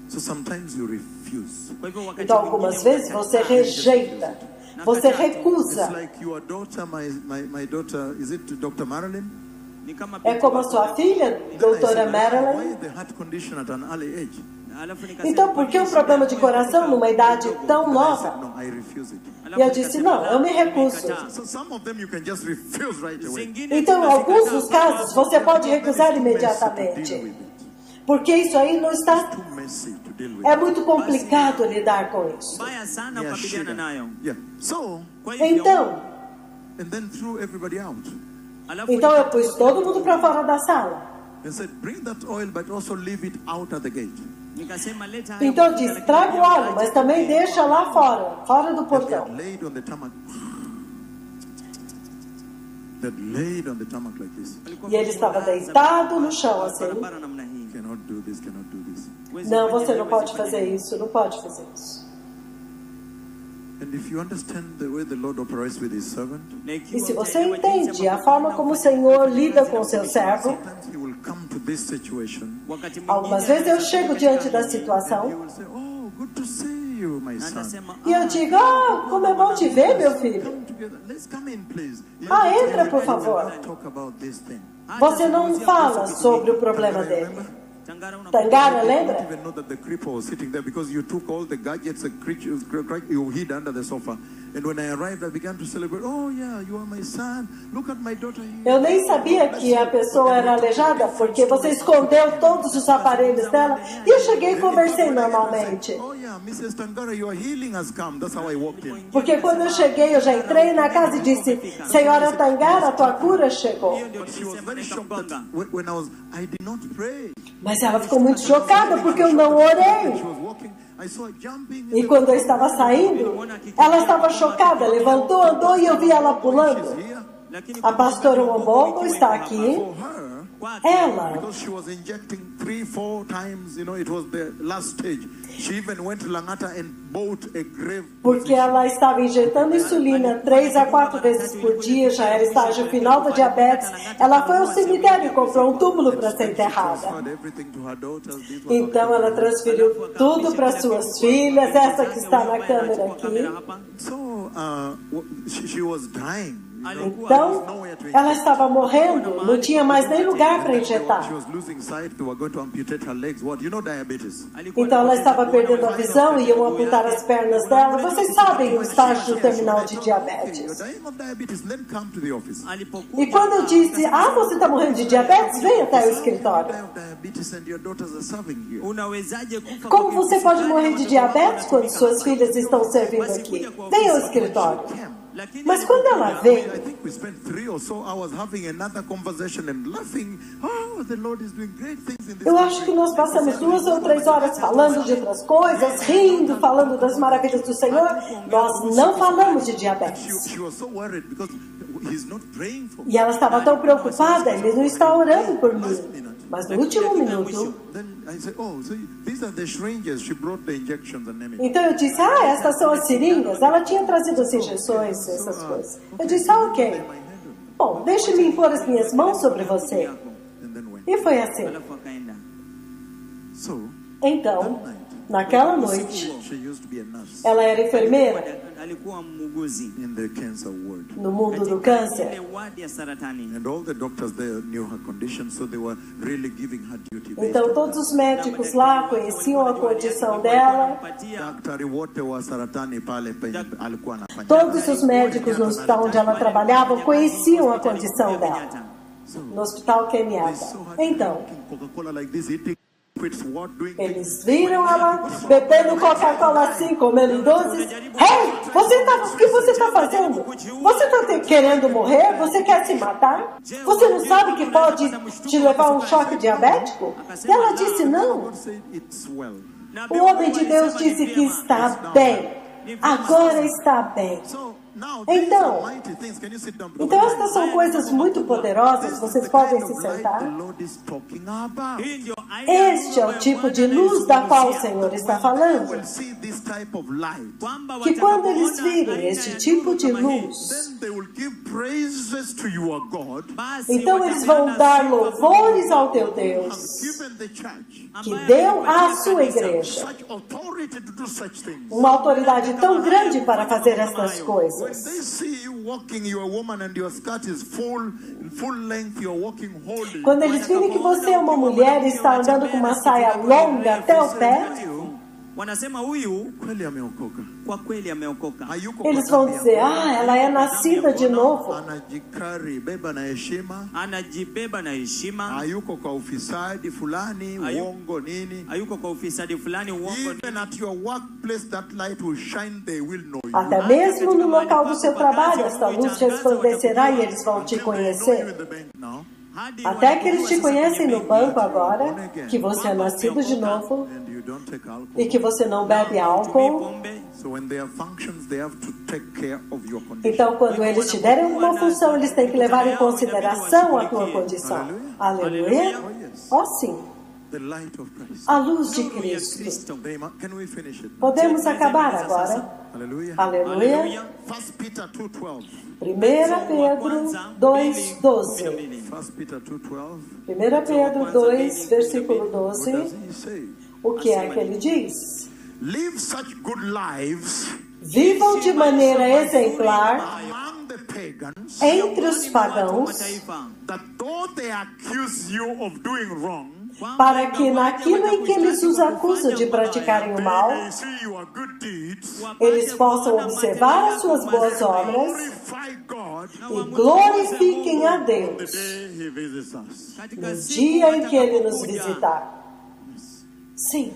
So sometimes you refuse. Então algumas vezes você rejeita, você It's recusa. like your daughter, my daughter, is it Dr. Marilyn? É como a sua filha, Then I doutora said, Marilyn. why the heart condition at an early age? Então por que um problema de coração numa idade tão I said, nova? no, I refuse it. E eu disse: não, eu me recuso. So some of them you can just refuse right away. Então, em alguns dos casos, você pode recusar imediatamente. Porque isso aí não está... Too messy to deal with. É muito complicado lidar com isso. Mbaya sana Yeah, kukabiliana sugar. nayo. Yeah. So, Kwa hivyo, Então, and then threw everybody out alafu então eu pus todo mundo para fora da sala. and said, bring that oil, but also leave it out at the gate. nikasema leta hayo Então eu mafuta, disse: lakini traga o pia óleo, mas também deixa lá fora do They portão. had laid on the tarmac. They had laid on the tarmac like this. E ele estava deitado no chão assim. barabara namna hii. Cannot do this, cannot do this. Não, você não pode fazer isso, não pode fazer isso. And if you understand the way the Lord operates with his servant, E se você entende a forma como o Senhor lida com o seu servo, sometimes he will come to this situation. Wakati mwingine algumas vezes eu chego diante da He situação will say, oh, good to see you, my son. anasema e eu digo: ah, como é bom te ver, meu filho. Come together. Let's come in, please. Ah, entra, por favor. Talk about this thing. Você não fala sobre o problema dele. Tangara una Tangara, I lembra? didn't even know that the cripple was sitting there because you took all the gadgets and creatures, you hid under the sofa. And when I arrived, I began to celebrate. Oh, yeah, you are my son. Look at my daughter here. Eu nem sabia que a pessoa era aleijada, porque você escondeu todos os aparelhos dela. E eu cheguei e conversei normalmente. Oh, yeah, Mrs. Tangara, your healing has come. That's how I walked in. Porque quando eu cheguei, eu já entrei na casa e disse: Senhora Tangara, a tua cura chegou. hiyo ndio But she was tulisema very shocked that nikamgonga. when I did not pray. Mas ela ficou muito chocada porque eu não She orei. was walking. I saw her jumping. E quando eu estava saindo, ela estava chocada, levantou, andou e eu vi ela pulando. She's here. Lakini A pastora Wambongo está aqui. For her, kwake. ela, Because she was injecting 3-4 times, it was the last stage. She even went to Langata and bought a grave. porque ela estava injetando insulina 3 a 4 vezes por dia, já era estágio final da diabetes. Ela foi ao cemitério e comprou um túmulo para ser enterrada. Transferred everything to her daughters. These were Então ela transferiu tudo para suas filhas, essa que está na câmera aqui. So she was dying. Então ela estava morrendo, não tinha mais nem lugar para injetar. She was losing sight. They were going to amputate her legs. What? Diabetes. Então ela estava perdendo a visão e iam amputar as pernas dela. Vocês sabem o estágio terminal de You're diabetes. dying of diabetes. Then come to the office. E quando eu disse, você está morrendo de diabetes, vem até o escritório. Die of diabetes and your daughters are serving here. Unawezaje kufa Como kwa você pode morrer de diabetes quando suas filhas estão servindo aqui? Vem ao escritório. Mas quando ela veio, I think we spent 3 or so hours having another conversation and laughing. Oh, the Lord is doing great things in this eu acho que nós passamos 2 ou 3 horas falando de outras coisas, rindo, falando das maravilhas do Senhor. Nós não falamos de diabetes. She was so worried because he's not praying for me. E ela estava tão preocupada, ele não está orando por mim. Mas no último minuto, Then I said, oh, so these are the syringes. She brought the injections and everything. então eu disse, essas são as seringas. Ela tinha trazido as injeções, essas coisas. Eu disse, ok. Bom, deixe-me impor as minhas mãos sobre você. And then went. E foi assim. alafu akaenda. So, Então, naquela noite, she used to be a nurse ela era enfermeira Alikuwa muuguzi in the cancer ward. no mundo do ile câncer. wadi ya saratani. And all the doctors there knew her condition, so they were really giving her duty. Então, todos os médicos lá conheciam a condição dela. Daktari wote wa saratani pale penye alikuwa anafanya. Todos os médicos no hospital onde ela trabalhava conheciam a condição dela, no hospital Kenyatta. Então, Coca-Cola like this, eating liquids, what doing? eles viram ela bebendo Coca-Cola assim, comendo doces. Hey, o que você está fazendo? Você está querendo morrer? Você quer se matar? Você não sabe que pode te levar a um choque diabético? E ela disse não. God said it's well. O homem de Deus disse que está bem. Agora está bem. So now Então, these are mighty things. Can you sit down? Então estas são coisas muito poderosas. Vocês podem se Light the sentar. Lord is talking about. Hii ndio aina Este é o tipo de luz da qual o Senhor está You falando. will see this type of light. kwamba Que quando eles watakapoona virem aina este ya tipo nuru de kama hii, luz, Then they will give praises to your God. basi então eles vão watapeana dar sifa louvores ao teu Has Deus, given the church que ambaye deu à amepatia sua kanisa igreja such authority to do such things. uma autoridade tão grande para fazer estas When coisas. they see you walking, you're a woman and your skirt is in full length, you're walking holy. Quando eles virem que você é uma mulher e está andando com uma saia longa até o pé, wanasema huyu Kweli ameokoka. kwa kweli ameokoka. Hayuko eles kwa vão dhambi dizer, yako. ela é nascida de novo. Anajikari, beba na heshima. Anajibeba na heshima, Hayuko kwa ufisadi fulani, uongo nini. hayuko kwa ufisadi fulani, uongo. Even at your workplace, that light will shine, they will know you. Até mesmo no local do seu trabalho, esta luz resplandecerá e eles vão te They know you conhecer. in the bank now. Hadi Até que eles te wanapojua conhecem no sasa banco agora, que você é nascido de novo And you don't take alcohol. e que você não bebe tumii álcool. pombe. So when there are functions, they have to take care of your condition. Então, quando eles te derem alguma função, eles têm que levar em consideração a tua condição. Aleluia? Oh, sim. The light of Christ. A luz de Nuru ya Cristo. Kristo. Can we finish it? Podemos acabar agora? Hallelujah. Aleluia. Haleluya. 1 Peter 2:12. 1 Pedro 2:12. 1 Peter 2:12. 1 Pedro 2, versículo What 12. does he say? O que é que ele diz? Live such good lives Vivam de maneira exemplar among the pagans, entre os pagãos, Mataifa. that though they accuse you of doing wrong, para que naquilo em que eles os acusam de praticarem o mal, they see your good deeds, eles possam observar as suas boas obras glorify God e glorifiquem a the Deus day He visits us. no dia em que Ele nos visitar. Sim,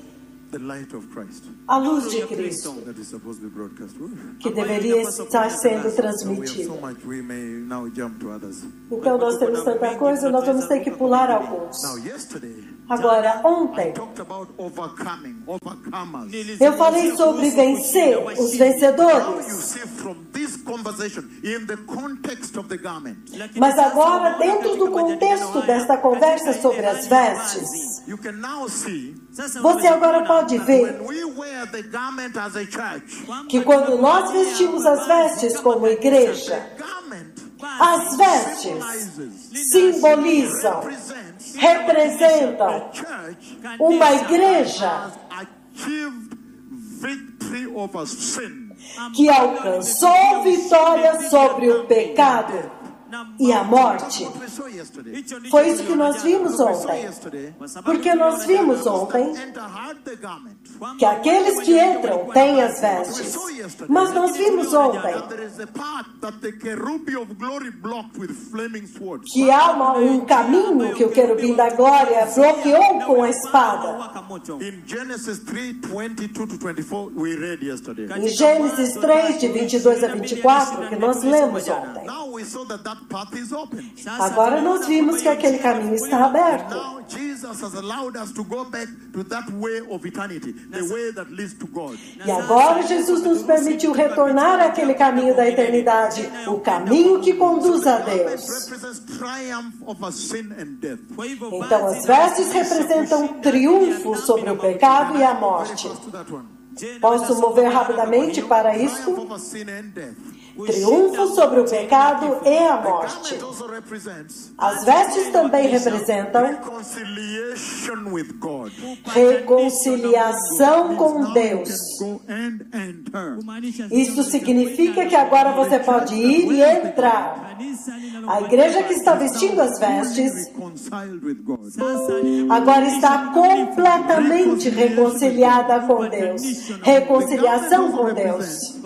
The light of Christ a luz de Cristo, that is supposed to be broadcast. que deveria estar sendo So we have so transmitida. much, we may now jump to others. Então nós temos tanta coisa, nós vamos ter que pular alguns. Now, yesterday, Agora, ontem, talked about overcomers. eu falei sobre vencer, os Now you vencedores. see from this conversation in the context of the garment, Mas agora, dentro do contexto desta conversa sobre as vestes, you can now see você agora pode ver when we wear the garment as a church, que quando nós vestimos as vestes como igreja, the garment as vestes simbolizam, representam the church uma igreja has achieved victory over sin. que alcançou vitória sobre o pecado e a morte. What we saw yesterday. Foi isso que nós vimos What we saw ontem. yesterday. Porque nós vimos ontem Enter had the garment. que aqueles que entram têm as vestes. Mas nós vimos ontem That there is a path that the cherubim of glory blocked with flaming swords. que há um caminho que o querubim da glória bloqueou com a espada. In Genesis 3:22-24, we read yesterday. Em Gênesis 3, de 22 a 24, que nós lemos ontem. Now we saw that path is open. Agora nós vimos que aquele caminho está aberto. Now Jesus has allowed us to go back to that way of eternity, the way that leads to God. E agora Jesus nos permitiu retornar àquele caminho da eternidade, o caminho que conduz a Deus. Represents triumph over sin and death. Então as vestes representam triunfo sobre o pecado e a morte. To that one. Posso mover rapidamente para Triumph isto? over sin and death. Triunfo sobre o pecado e a morte. It also represents As vestes também representam reconciliation with God. reconciliação com Deus. Go and enter. Isso significa que agora você pode ir e entrar. A igreja que está vestindo as vestes Reconciled with God. agora está completamente reconciliada com Deus. Reconciliação com Deus.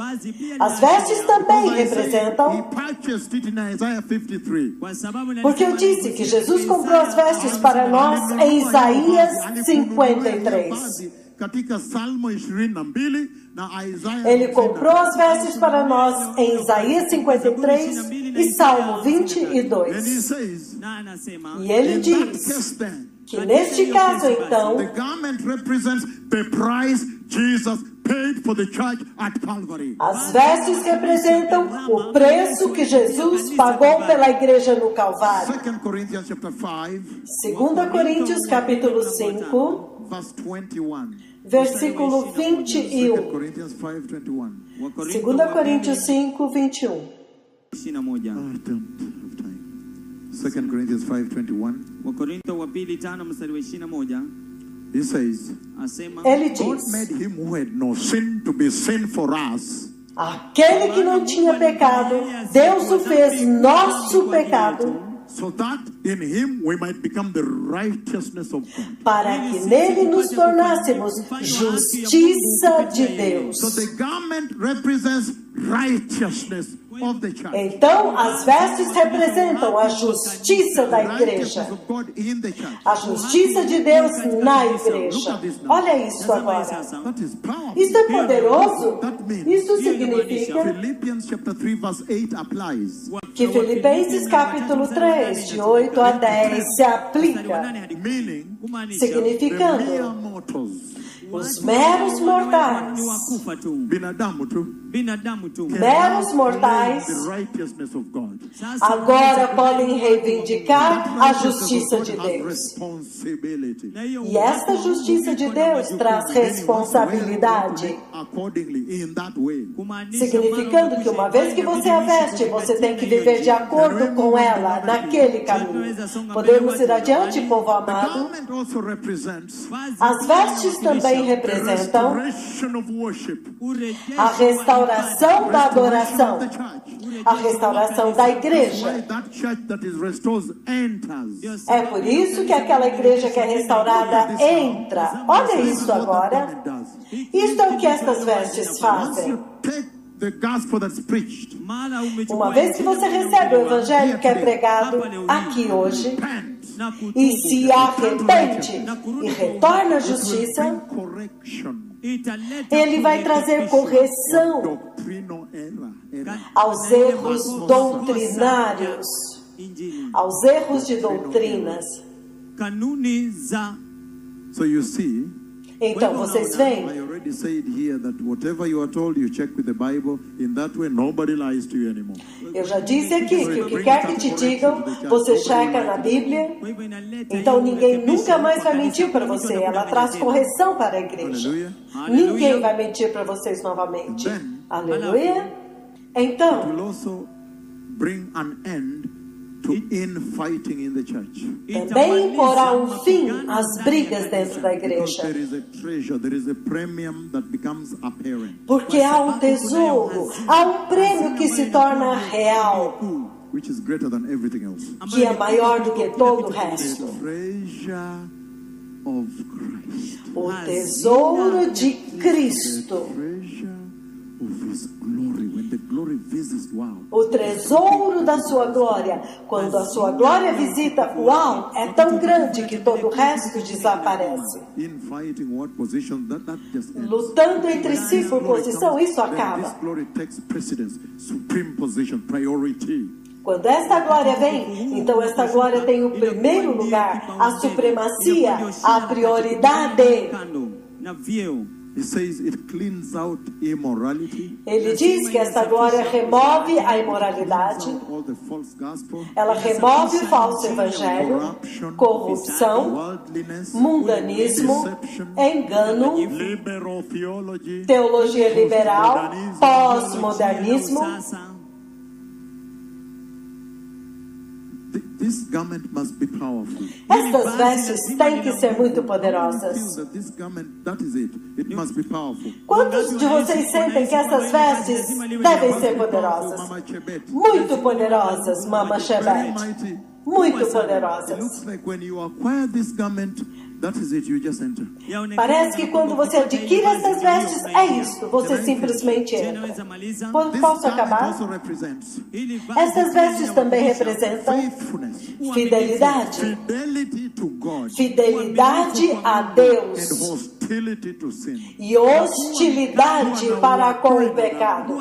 As vestes também He representam, purchased it in Isaiah 53. porque eu disse que Jesus comprou as vestes para nós em Isaías 53. Katika Salmo 22 na Isaiah Ele comprou as vestes para nós em Isaías 53 e Salmo And he 22. says, E ele in that diz case then, que neste caso, então, the garment represents the price Jesus paid for the church at Calvary. as vestes representam o preço que Jesus pagou pela igreja no Calvário. 2 Corinthians chapter 5, 2 Coríntios capítulo 5, verse 21. versículo 2 21. Corinthians 5:21. 2 Coríntios 5, 21. I don't have time. 2 Corinthians 5:21. Wakorintho wa pili 5 mstari wa 21 He says, asema Ele God diz: made him who had no sin to be sin for us, aquele que não tinha pecado, Deus o fez nosso pecado, so that in him we might become the righteousness of God. para que nele nos tornássemos justiça de Deus. So the garment represents righteousness of the church. Então, as vestes representam a justiça da igreja, Righteousness of God in the church. a justiça de Deus na igreja. Olha isso agora. That is powerful. Isso é poderoso. That means Isso significa Philippians chapter 3 verse 8 applies. que Filipenses capítulo 3, de 8 a 10, se aplica, Meaning, the mere significando mortals, os meros mortais, wakufa tu binadamu tu, binadamu tu meros mortais, the righteousness of God. agora podem reivindicar a justiça de Deus. Responsibility. E esta justiça de Deus traz responsabilidade, Accordingly, in that way. significando que uma vez que você a veste, você tem que viver de acordo com ela, naquele caminho. Podemos ir adiante, povo The amado? garment also represents As vestes também the representam restoration of worship. a restauração da adoração, The church. a restauração da Why igreja. that church that is restored enters. É por isso que aquela igreja que é restaurada entra. Olha isso agora. Isto é o que estas vestes Once fazem. you take the gospel that's preached, Uma vez que você recebe o evangelho que é pregado aqui hoje repent, e se arrepende e retorna à justiça, correction, ele vai trazer correção doctrinal error. aos erros doutrinários, aos erros de doutrinas, kanuni za So you see, Então vocês veem, I already said here that whatever you are told, you check with the Bible. In that way, nobody lies to you anymore. eu já disse aqui que o que quer que te digam, você checa na Bíblia. Então ninguém nunca mais vai mentir para você. Ela traz correção para a igreja. Ninguém vai mentir para vocês novamente. Aleluia. Então, It will also bring an end to infighting in the church. também porá um fim às brigas dentro da Because igreja. there is a treasure, there is a premium that becomes apparent. Porque há um tesouro, há um prêmio que se torna real, Which is greater than everything else. que é maior do que todo o resto. Treasure of Christ. O tesouro de Cristo. Treasure of His glory. When the glory visits, wow. O tesouro da sua glória. Quando a sua glória visita, uau, é tão grande que todo o resto desaparece. Infighting what position? That just ends. Lutando entre si por posição, isso Then acaba. this glory takes precedence, supreme position, priority. Quando esta glória vem, então esta glória tem o primeiro lugar, a supremacia, a prioridade. He says it cleans out immorality. Ele diz que esta glória remove a imoralidade, All the false gospel, ela remove o falso evangelho, corrupção, worldliness, mundanismo, engano, liberal theology, teologia liberal, pós-modernismo. This garment must be powerful. Estas vestes têm que ser muito Feel poderosas. that this garment, that is it. It must be powerful. Quantos de vocês sentem que essas vestes devem ser poderosas? Mama Chebet. Muito poderosas, Mama Very Chebet. mighty. Muito It poderosas. looks like when you acquire this garment, that is it. You just enter. Parece que quando você adquire essas vestes, é isso. Você simplesmente entra. This Posso garment acabar? also represents Essas vestes também representam faithfulness, fidelidade. fidelity to God, Fidelidade a and Deus. hostility to sin. E hostilidade para com o pecado.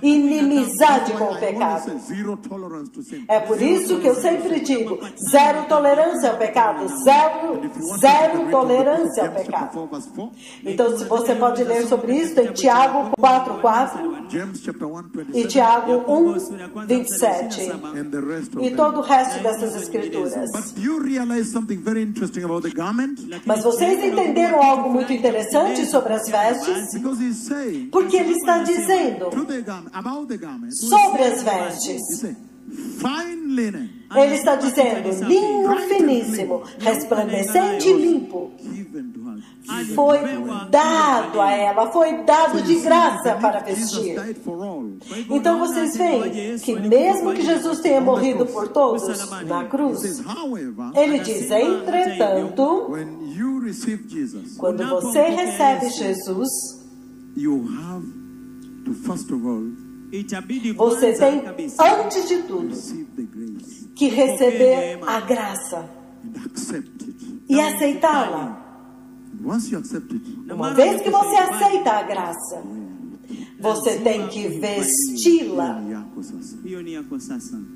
Inimizade com o I always pecado. say zero tolerance to sin. É por isso que eu sempre digo, zero tolerância ao pecado, zero tolerância ao James chapter pecado. 4 verse 4, Então, se você pode ler sobre isso em Tiago 4:4 James chapter 1 e 27, Tiago 1:27 and the rest of e them. todo o resto dessas escrituras. But do you realize something very interesting about the garment? Mas vocês entenderam algo muito interessante sobre as vestes? Because he's saying Porque ele está dizendo to the garment, about the garment, sobre as he vestes. said, fine linen Ele está dizendo linho finíssimo, resplandecente e limpo. given to her. Foi dado a ela, foi dado de graça para Jesus vestir. died for all. Então vocês veem que mesmo que Jesus tenha morrido por todos na He cruz, says, however, ele diz, entretanto, when you receive Jesus, quando você recebe Jesus, you have to first of all você tem, antes de tudo, receive the grace que receber a graça and accept it. e aceitá-la. Once you accept it, Uma vez que você aceita a graça, você tem que vesti-la.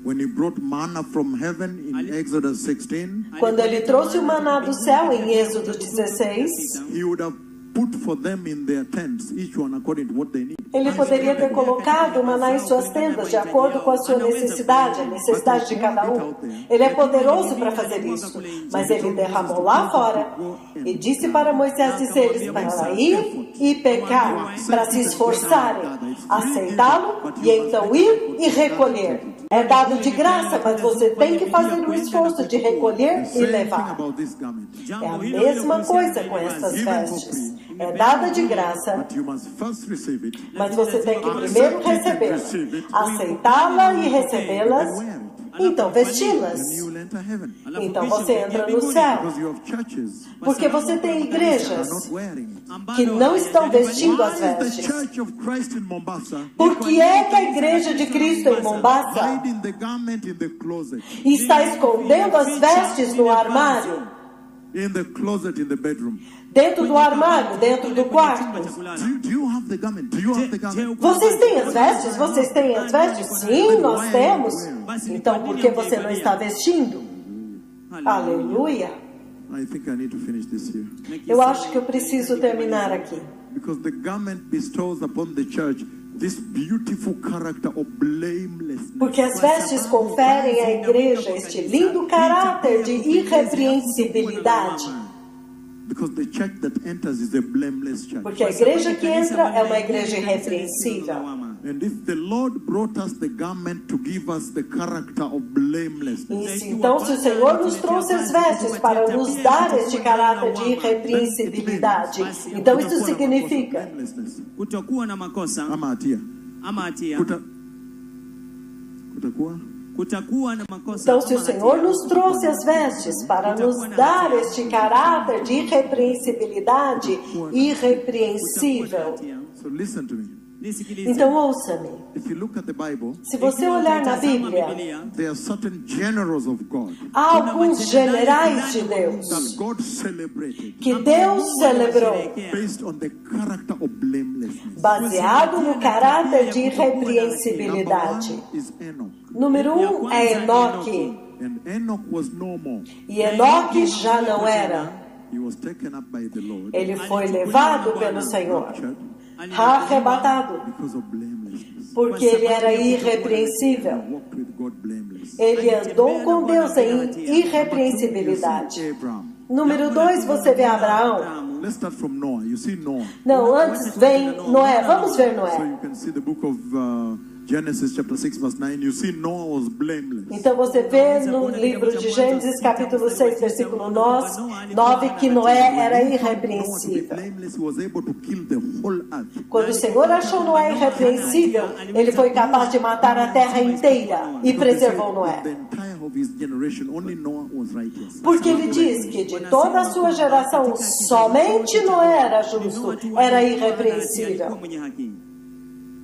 when he brought manna from heaven in Exodus 16, Quando ele trouxe o maná do céu em Êxodo 16, he would have put for them in their tents, each one according to what they need. ele poderia ter colocado o maná em suas tendas, de acordo com a sua necessidade, a necessidade de cada um. Ele é poderoso para fazer isso, mas ele derramou lá fora e disse para Moisés dizer eles para ir e pecar, para se esforçarem, aceitá-lo e então ir e recolher. É dado de graça, mas você tem que fazer o esforço de recolher The e same thing levar. about this garment. É a mesma coisa com essas vestes. É dada de graça, But you must first receive it mas você tem que primeiro recebê-la, aceitá-la e recebê-las, and wear it. então vesti-las. Then you will enter heaven. Então você entra no céu, Because you have churches porque você tem that are igrejas not wearing it. que não estão vestindo as Why is the vestes. Church of Christ in Mombasa Por que é que a igreja de Cristo em Mombasa hiding the garment in the closet? está escondendo as vestes no armário, In the closet in the bedroom. dentro do armário, dentro do quarto? Do you have the garment? Do you have the garment? Vocês têm as vestes? Vocês têm as vestes? Sim, nós temos. Então por que você não está vestindo? Aleluia. I think I need to finish this here. Eu acho que eu preciso terminar aqui. Because the garment bestows upon the church this beautiful character of blamelessness. Porque as vestes conferem à igreja este lindo caráter de irrepreensibilidade. Because the church that enters is a blameless church. Porque a igreja que entra é uma igreja irrepreensível. And if the Lord brought us the garment to give us the character of blamelessness, Então, se o Senhor nos trouxe as vestes para nos dar este caráter de irrepreensibilidade, então isso significa kutokuwa na makosa ama hatia. ama hatia. Kutakuwa na makosa. Então, se o Senhor nos trouxe as vestes para nos dar este caráter de irrepreensibilidade, irrepreensível, So listen to me. então ouça-me. If you look at the Bible, Se você olhar na Bíblia, there are certain generals of God há alguns generais de that Deus God celebrated que Deus celebrou, based on the character of blamelessness. baseado no caráter de Number irrepreensibilidade. one is Enoch. Número 1 é Enoque. And Enoch was no more. E Enoque já não era. He was taken up by the Lord Ele foi levado pelo Senhor, raptured arrebatado, because of blamelessness. porque ele era irrepreensível. He walked with God blameless. Ele andou com Deus em irrepreensibilidade. Abraham. Número 2, você vê Abraão. Let's start from Noah. You see Noah. Não, antes vem Noé. Vamos ver So Noé. you can see the book of Genesis chapter 6 verse 9. You see Noah was blameless. Então você vê no livro de Gênesis, capítulo 6, versículo 9, que Noé era irrepreensível. Blameless, he was able to kill the whole earth. Quando o Senhor achou Noé irrepreensível, ele foi capaz de matar a terra inteira e preservou Noé. The entire of his generation, only Noah was righteous. Porque ele diz que de toda a sua geração, somente Noé era justo, era irrepreensível.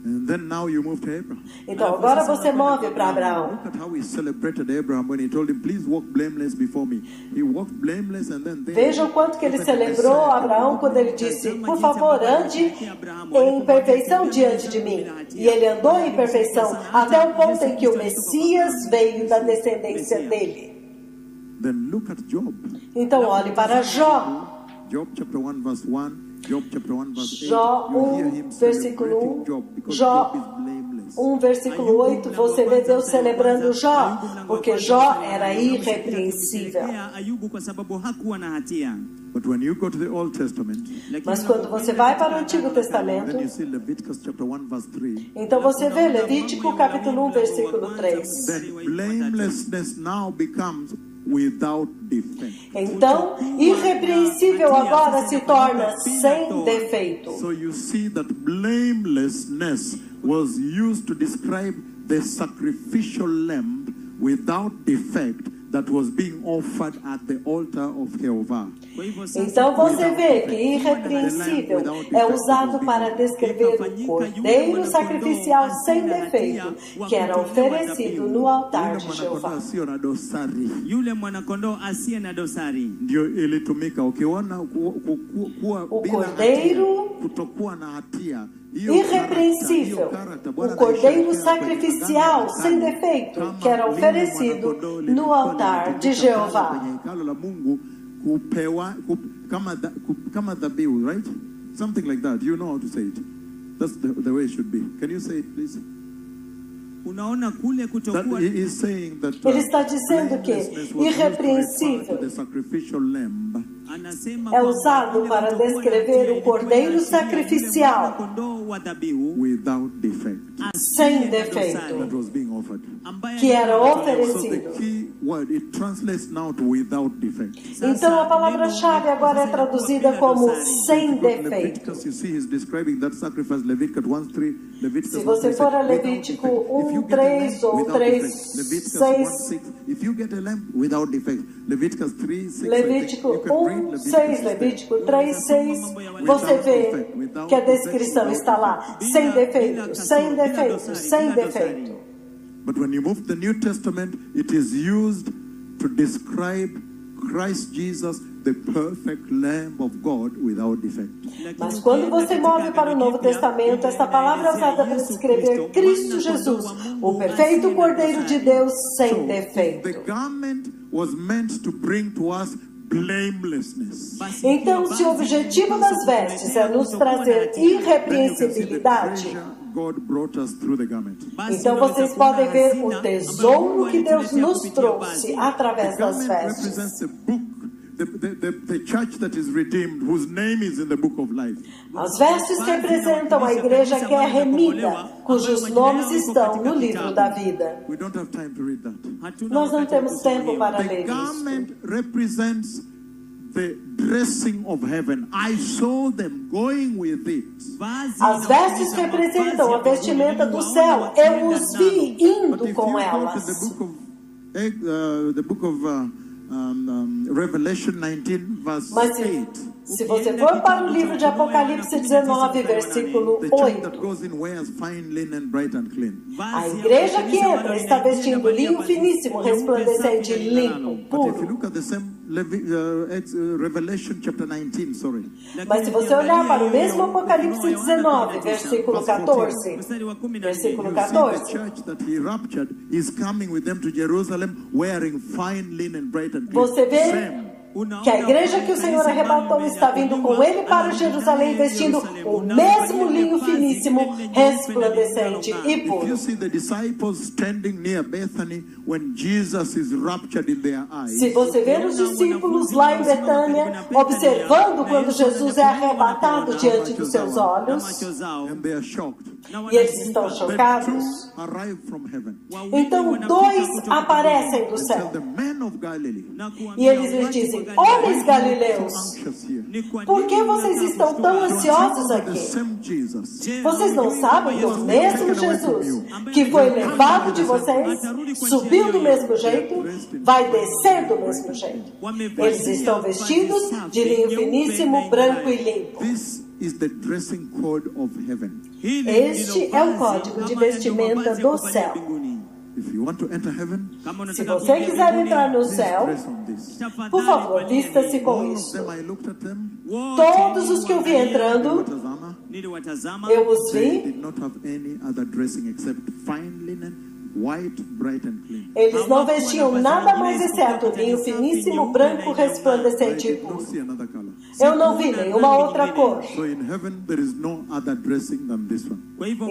And then now you move to Abraham. Então agora você move para Abraão. Look at how he celebrated Abraham when he told him, please walk blameless before me. He walked blameless and then Vejam quanto que ele celebrou Abraão quando ele disse, por favor, ande em perfeição diante de mim. E ele andou em perfeição até o ponto em que o Messias veio da descendência dele. Then look at Job. Então olhe para Jó. Job chapter 1 verse 1. Job chapter 1 verse 8. Jó You hear him 1, versículo celebrating 1. Job because Jó Job is blameless. 1, versículo 8, você vê Deus celebrando Jó, porque Jó era irrepreensível. But when you go to the Old Testament, Mas quando você vai para o Antigo Testamento, then you see Leviticus chapter 1 verse 3. então você vê Levítico capítulo 1, versículo 3. Then blamelessness now becomes without defect. Então, irrepreensível agora se torna sem defeito. So you see that blamelessness was used to describe the sacrificial lamb without defect that was being offered at the altar of Jehovah. Então você vê que irrepreensível é usado para descrever o cordeiro sacrificial sem defeito que era oferecido no altar de Jeová. Yule mwanakondoo asiye na dosari. Ndio ilitumika ukiona O cordeiro kutokuwa na hatia irrepreensível, o cordeiro sacrificial sem defeito que era oferecido no altar de Jeová. Kama dhabihu, right? Something like that. You know how to say it. That's the way it should be. Can you say it, please? Unaona kule kutokuwa. He is saying that Ele está dizendo que irrepreensível the sacrificial lamb é usado para descrever o cordeiro sacrificial without defect sem defeito that was being offered. que era So oferecido. the key word, it translates now to without defect. Então a palavra-chave agora é traduzida como sem defeito. Leviticus, you see he's describing that sacrifice, Leviticus 1:3, Leviticus Se você 1:6, for a without Levítico defect. If you 1, get a 3 lamb ou without 3, defect, Leviticus 6, 1:6, if you get a lamb without defect, Leviticus 3:6, Levítico you can read 1, 6, Levítico 3, 6, você vê que a descrição está lá, sem defeito, sem defeito, sem defeito. But when you move to the New Testament, it is used to describe Christ Jesus, the perfect Lamb of God without defect. Mas quando você move para o Novo Testamento, essa palavra é usada para descrever Cristo Jesus, o perfeito Cordeiro de Deus sem The defeito. garment was meant to bring to us blamelessness. Então, se o objetivo das vestes é nos trazer irrepreensibilidade, God brought us through the garment. então vocês podem ver o tesouro que Deus nos trouxe através das The garment vestes. represents the book, the church that is redeemed, whose name is in the book of life. As vestes representam a igreja que é remida, cujos nomes estão no livro da vida. We don't have time to read that. Nós não temos tempo para The ler isso. garment represents the dressing of heaven. I saw them going with it. As vestes representam a vestimenta do céu. Eu os vi But indo if com you go to elas. the book of Revelation 19, verse Mas 8. se você for para o livro de Apocalipse 19, versículo The church that 8, goes in wears fine linen, bright and clean. a igreja que entra está vestindo linho finíssimo, resplandecente, limpo, But if you puro. look at the same Revelation chapter 19, sorry. Mas se você olhar para o mesmo Apocalipse 19, versículo 14, versículo The 14, church that he raptured is coming with them to Jerusalem wearing fine linen, bright and clean. você vê Same. que a igreja que o Senhor arrebatou está vindo com ele para Jerusalém, vestindo o mesmo linho finíssimo, resplandecente e If you puro. see the disciples standing near Bethany when Jesus is raptured in their eyes, Se você ver os discípulos lá em Betânia, observando quando Jesus é arrebatado diante dos seus olhos, and they are shocked. e eles estão Then chocados, two arrive from heaven. então dois aparecem do And tell céu. the men of Galilee, E eles lhes dizem: homens galileus, anxious here. por que vocês estão tão ansiosos The aqui? same Jesus. Vocês não sabem que o mesmo Jesus que foi levado de vocês, subiu do mesmo jeito, vai descer do mesmo jeito. Eles estão vestidos de linho finíssimo, branco e limpo. This is the dressing code of heaven. Este é o código de vestimenta do céu. If you want to enter heaven, Se você quiser entrar no please céu, dress on this. por favor, vista-se com All of isso. them, I looked at them. Todos os que eu vi entrando, Watazama, eu os they vi. did not have any other dressing except fine linen, white, bright and clean. Eles não vestiam nada mais exceto linho finíssimo, branco, I resplandecente e did not puro. see another color. Eu não vi nenhuma outra cor. So in heaven, there is no other dressing than this one.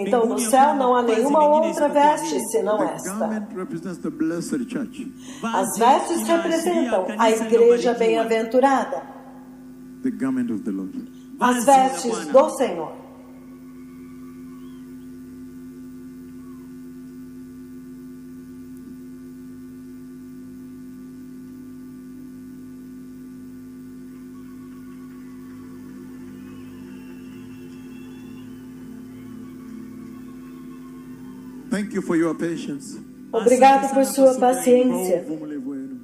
Então no céu não há nenhuma outra veste senão The esta. garment represents the blessed church, As vestes representam a igreja bem-aventurada, the garment of the Lord. as vestes do Senhor. Thank you for your patience. Obrigado por sua paciência, Povo Levoeiro.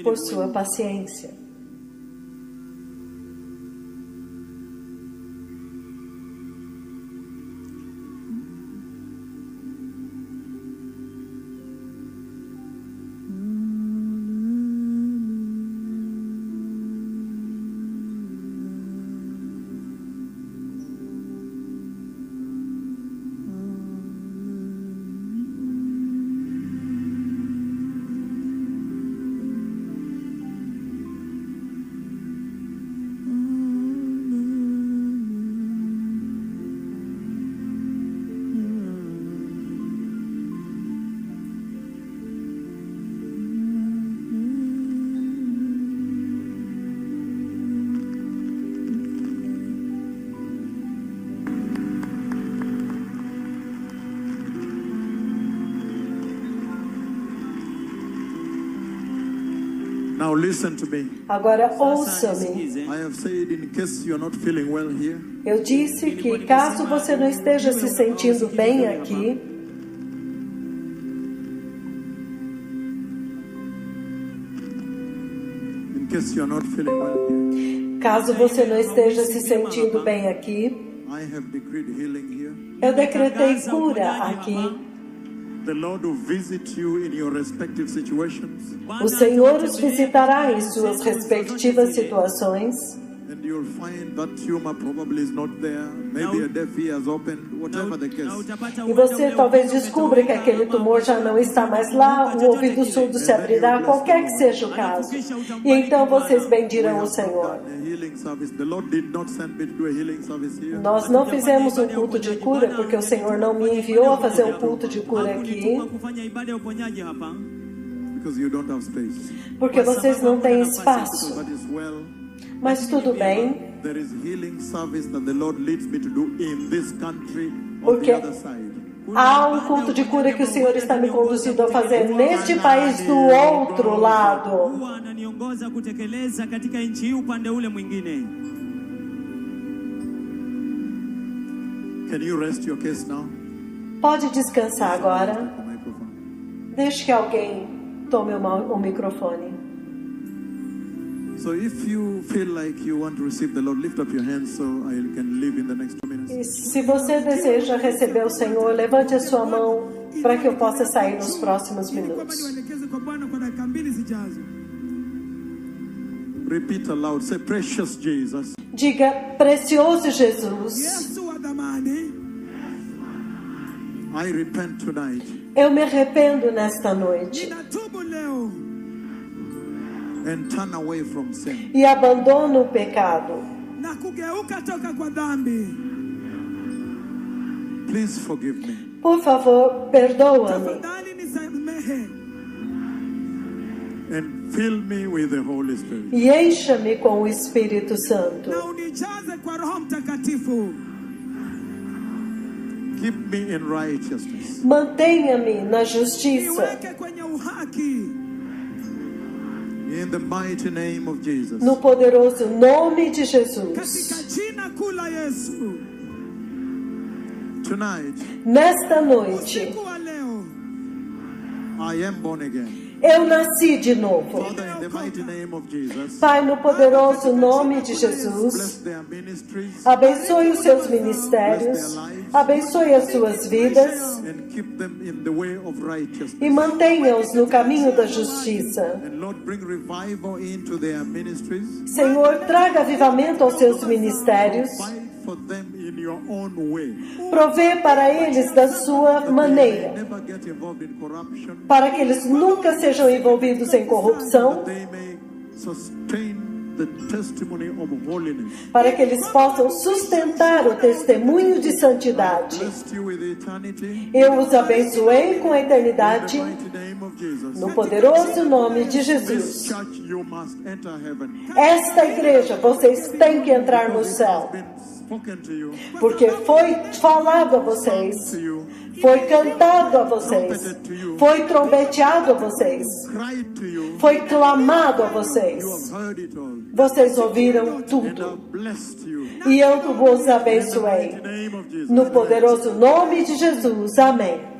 por sua paciência. Now listen to me. Agora ouça-me. I have said, in case you're not feeling well here, Eu disse que caso você não esteja se sentindo bem aqui, in case you're not feeling well here, caso você não esteja se sentindo bem aqui, I have decreed healing here. eu decretei cura aqui. The Lord will visit you in your respective situations. O Senhor os visitará em suas respectivas situações. And you'll find that tumor probably is not there. Maybe a deaf ear has opened, whatever the case. E você talvez descubra que aquele tumor já não está mais lá, o ouvido surdo se abrirá, qualquer que seja o caso. E então vocês bendirão o Senhor. Nós não fizemos um culto de cura porque o Senhor não me enviou a fazer um culto de cura aqui. Porque vocês não têm espaço. Mas tudo bem. Porque há um culto de cura que o Senhor está me conduzindo a fazer neste país do outro lado. Can you rest your case now? Pode descansar agora. Deixe que alguém tome o microfone. So if you feel like you want to receive the Lord, lift up your hands so I can leave in the next 2 minutes. E se você deseja receber o Senhor, levante a sua mão para que eu possa sair nos próximos minutos. Repeat aloud. Say, precious Jesus. Diga, precioso Jesus. I repent tonight. Eu me arrependo nesta noite. And turn away from sin. E abandono o pecado. Please forgive me. Por favor, perdoa-me. And fill me with the Holy Spirit. E encha-me com o Espírito Santo. Keep me in righteousness. Mantenha-me na justiça. In the mighty name of Jesus. No poderoso nome de Jesus. Tonight, nesta noite, I am born again. Eu nasci de novo. Father, in the mighty name of Jesus, Pai, no poderoso nome de Jesus, bless their ministries abençoe os seus ministérios, abençoe as suas vidas and keep them in the way of righteousness. e mantenha-os no caminho da justiça. And Lord, bring revival into their ministries. Senhor, traga avivamento aos seus ministérios. Fight for them in your own way. Provê para eles da sua maneira, Never get involved in corruption. para que eles nunca sejam envolvidos em corrupção, They may sustain the testimony of holiness. para que eles possam sustentar o testemunho de santidade. Bless you with eternity. Eu os abençoei com a In eternidade, the mighty name of Jesus. no poderoso nome de This Jesus. church, you must enter heaven. Esta igreja, vocês têm que entrar no céu, Been spoken to you, porque foi falado a vocês, to you, foi cantado a vocês, foi trombeteado a vocês, cried to you. foi clamado a vocês. You have heard it all. Vocês ouviram And tudo. I've blessed you. E eu vos In the abençoei. name of Jesus. No poderoso nome de Jesus. Amém.